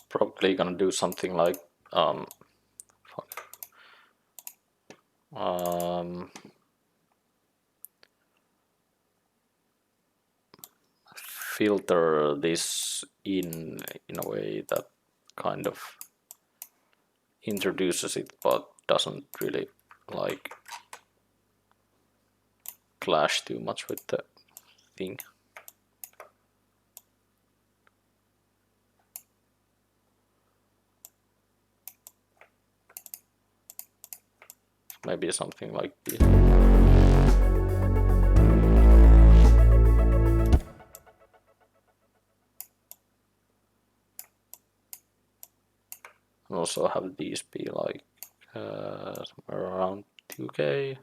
Probably gonna do something like filter this in a way that kind of introduces it but doesn't really like clash too much with the thing. Maybe something like this. And also have these be like somewhere around 2K.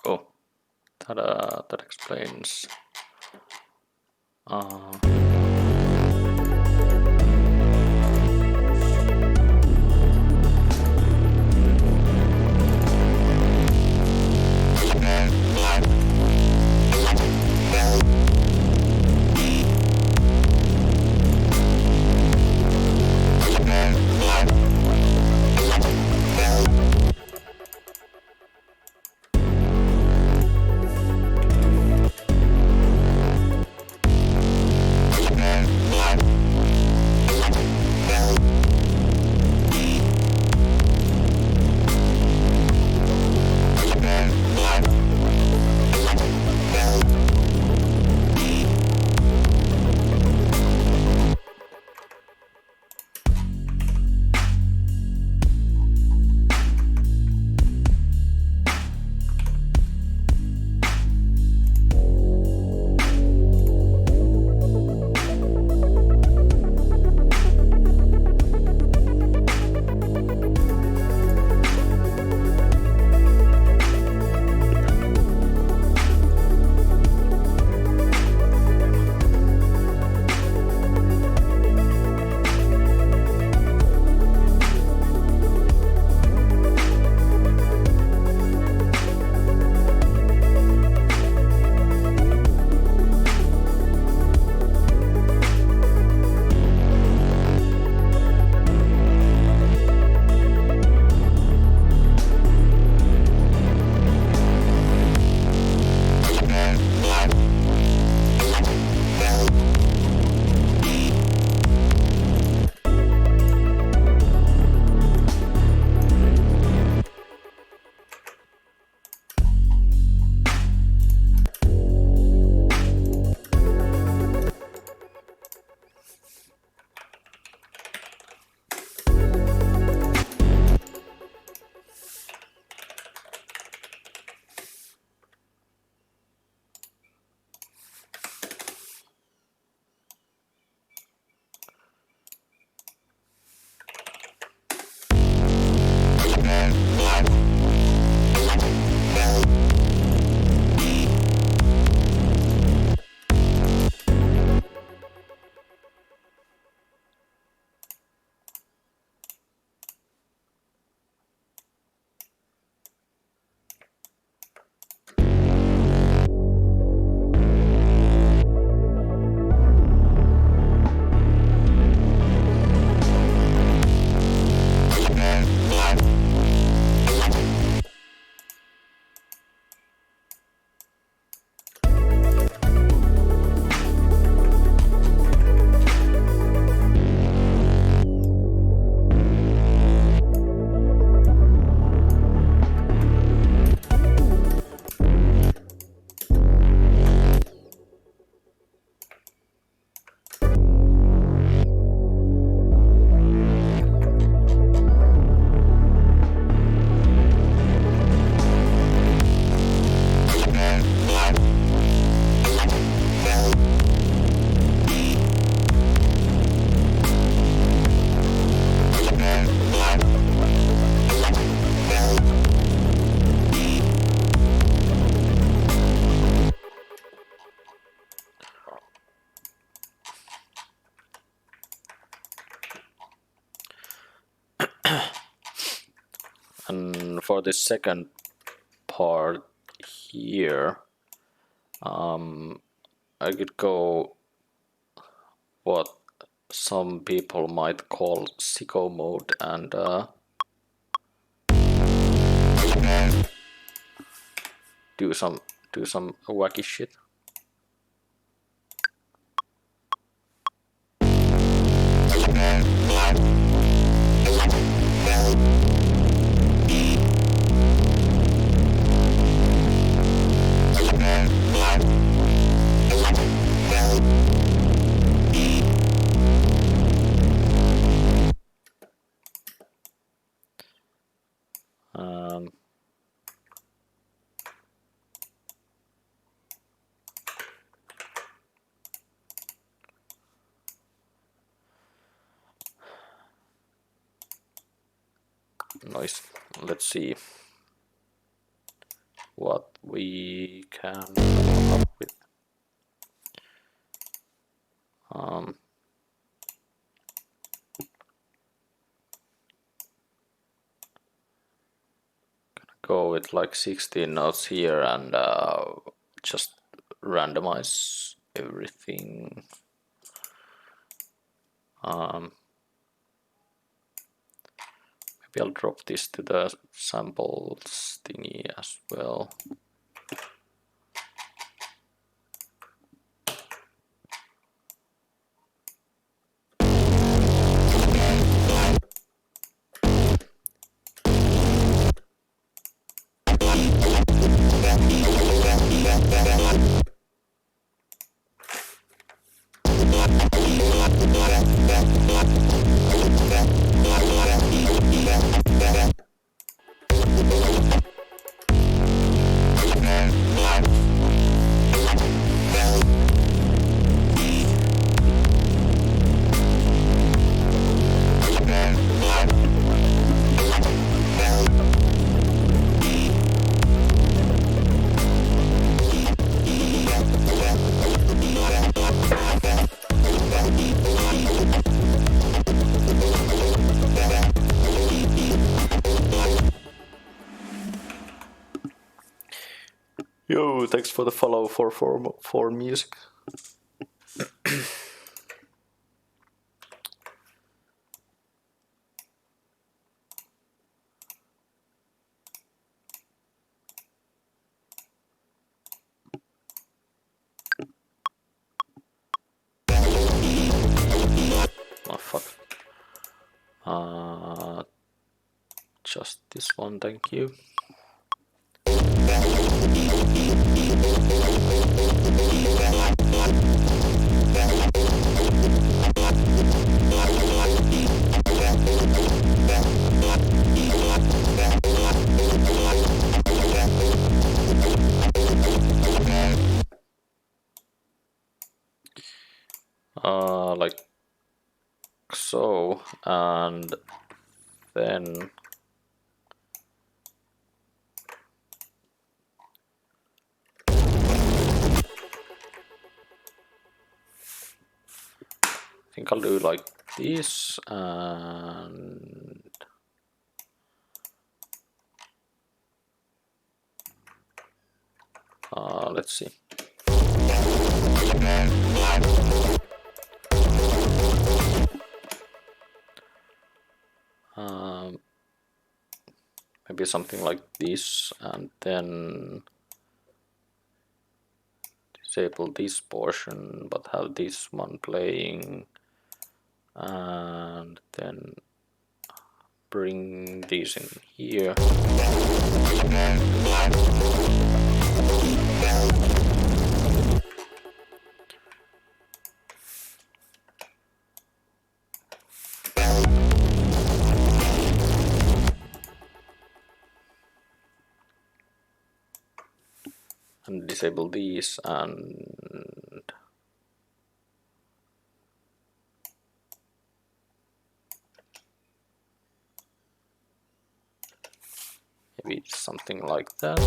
Oh, that explains. And for the second part here, I could go what some people might call sicko mode and do some wacky shit. Nice. Let's see what we can come up with. Go with like 16 notes here and just randomize everything. Maybe I'll drop this to the samples thingy as well. Yo, thanks for the follow for music. Oh fuck. Just this one, thank you. Like so, and then I think I'll do like this, and let's see. Maybe something like this, and then disable this portion but have this one playing, and then bring these in here. And disable these, and maybe something like that.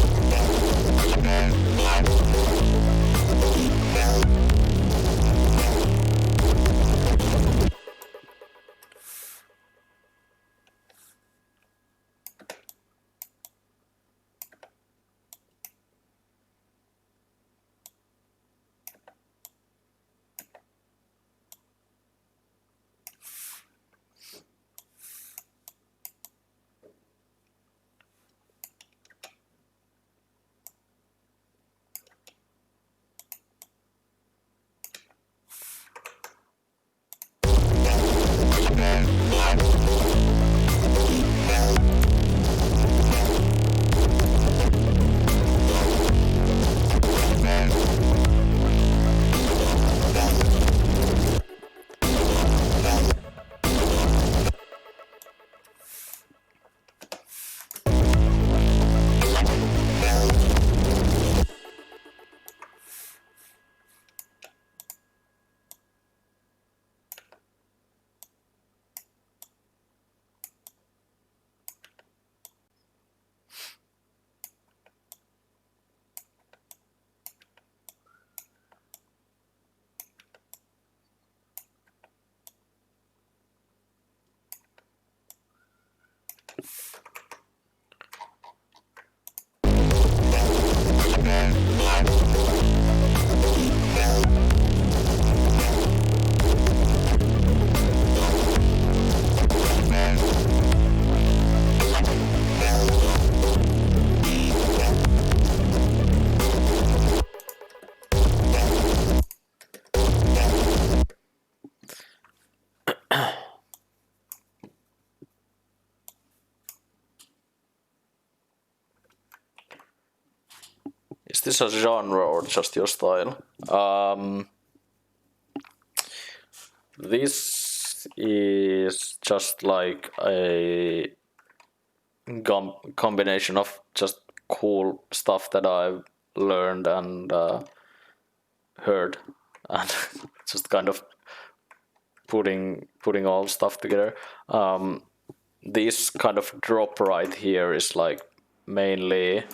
this a genre or just your style? This is just like a combination of just cool stuff that I've learned and heard, and just kind of putting all stuff together. This kind of drop right here is like mainly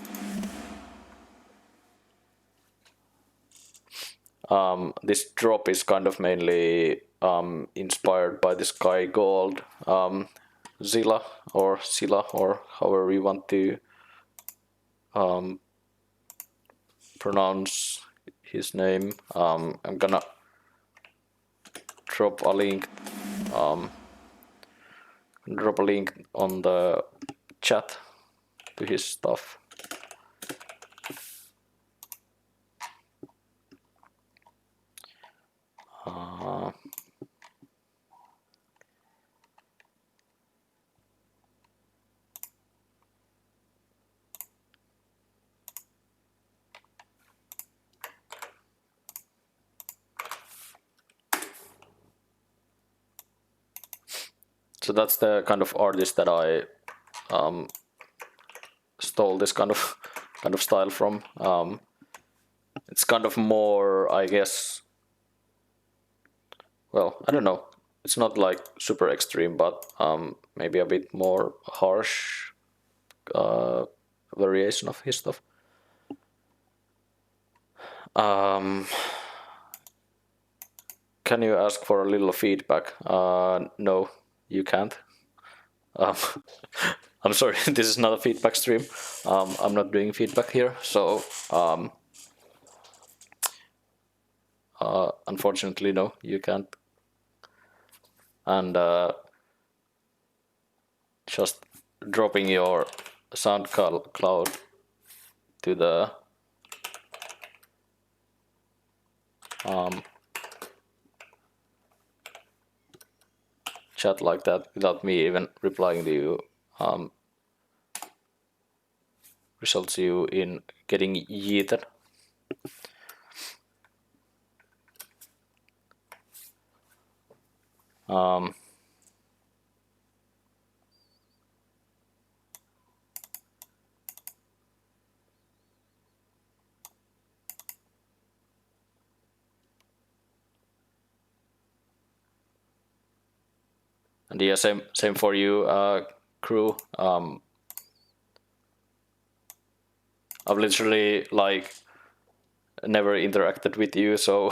this drop is kind of mainly inspired by this guy called Zilla or Silla or however you want to pronounce his name. I'm gonna drop a link on the chat to his stuff. So that's the kind of artist that I stole this kind of style from. It's kind of more, I guess. Well, I don't know. It's not like super extreme, but maybe a bit more harsh variation of his stuff. Can you ask for a little feedback? No, you can't. I'm sorry, this is not a feedback stream. I'm not doing feedback here, so unfortunately, no, you can't. And just dropping your SoundCloud to the chat like that without me even replying to you results you in getting yeeted. And yeah, same for you, crew. I've literally like never interacted with you, so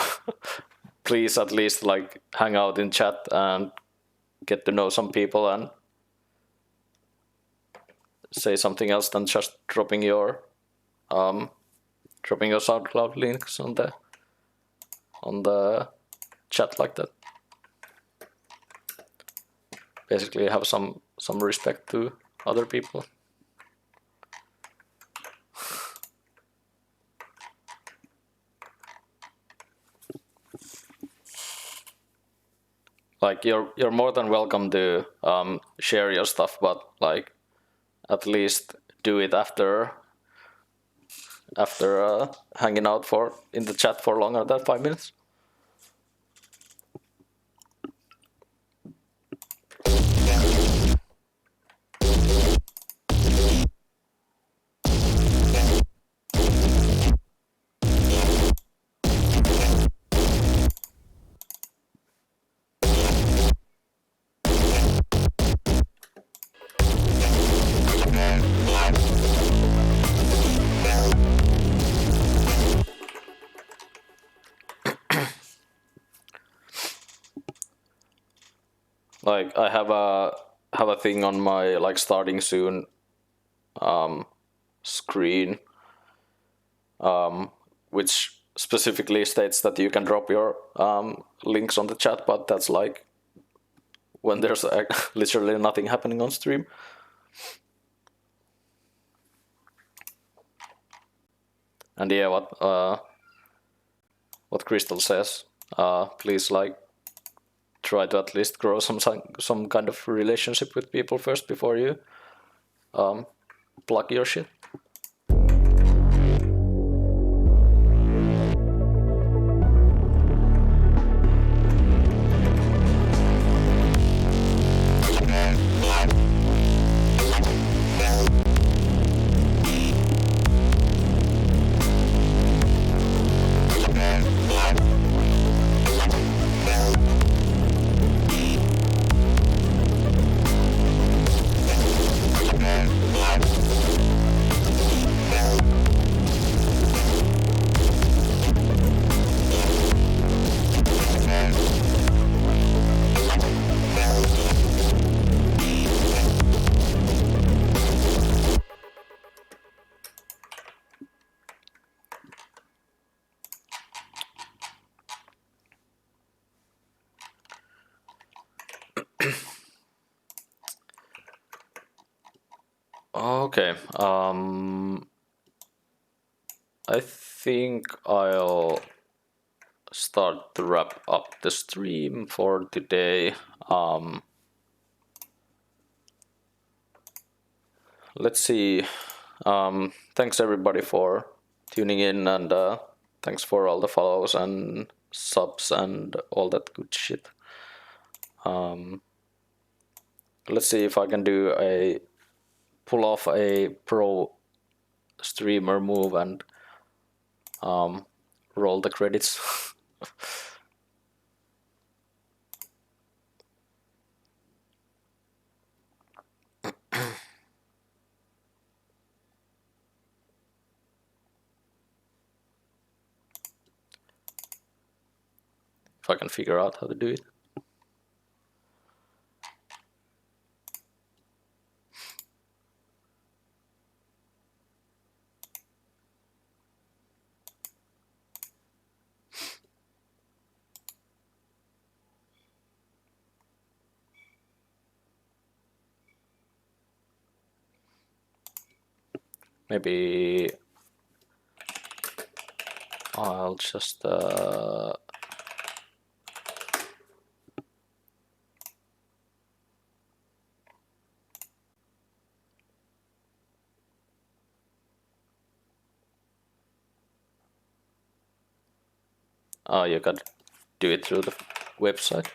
please at least like hang out in chat and get to know some people and say something else than just dropping your SoundCloud links on the chat like that. Basically have some respect to other people. Like you're more than welcome to share your stuff, but like at least do it after hanging out in the chat for longer than 5 minutes. Like I have a thing on my like starting soon screen, which specifically states that you can drop your links on the chat, but that's like when there's literally nothing happening on stream. And yeah, what Crystal says, please like try to at least grow some kind of relationship with people first before you plug your shit. Okay. I think I'll start to wrap up the stream for today. Let's see. Thanks everybody for tuning in, and thanks for all the follows and subs and all that good shit. Let's see if I can pull off a pro streamer move and roll the credits. If I can figure out how to do it. Maybe I'll just you can do it through the website.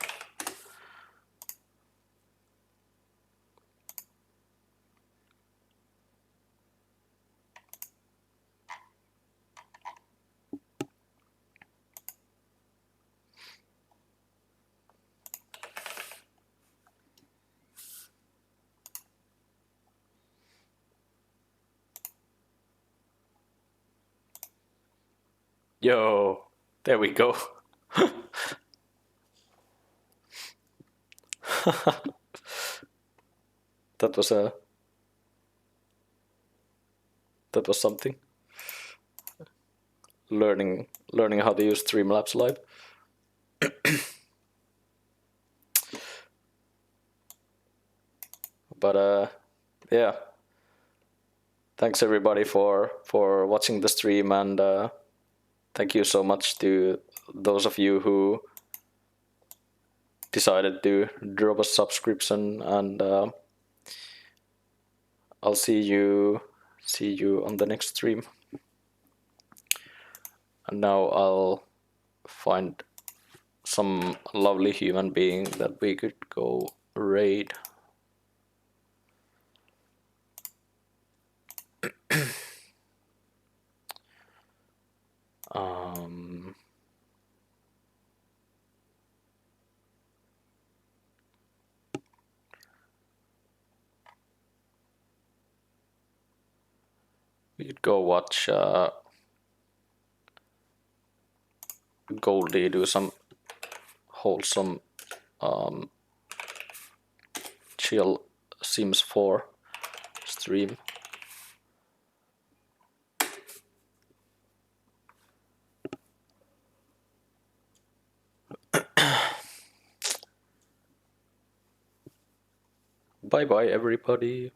Yo, there we go. That was something. Learning how to use Streamlabs Live. But yeah, thanks everybody for watching the stream, and thank you so much to those of you who decided to drop a subscription, and I'll see you on the next stream. And now I'll find some lovely human being that we could go raid. We could go watch Goldie do some wholesome chill Sims 4 stream. Bye bye everybody.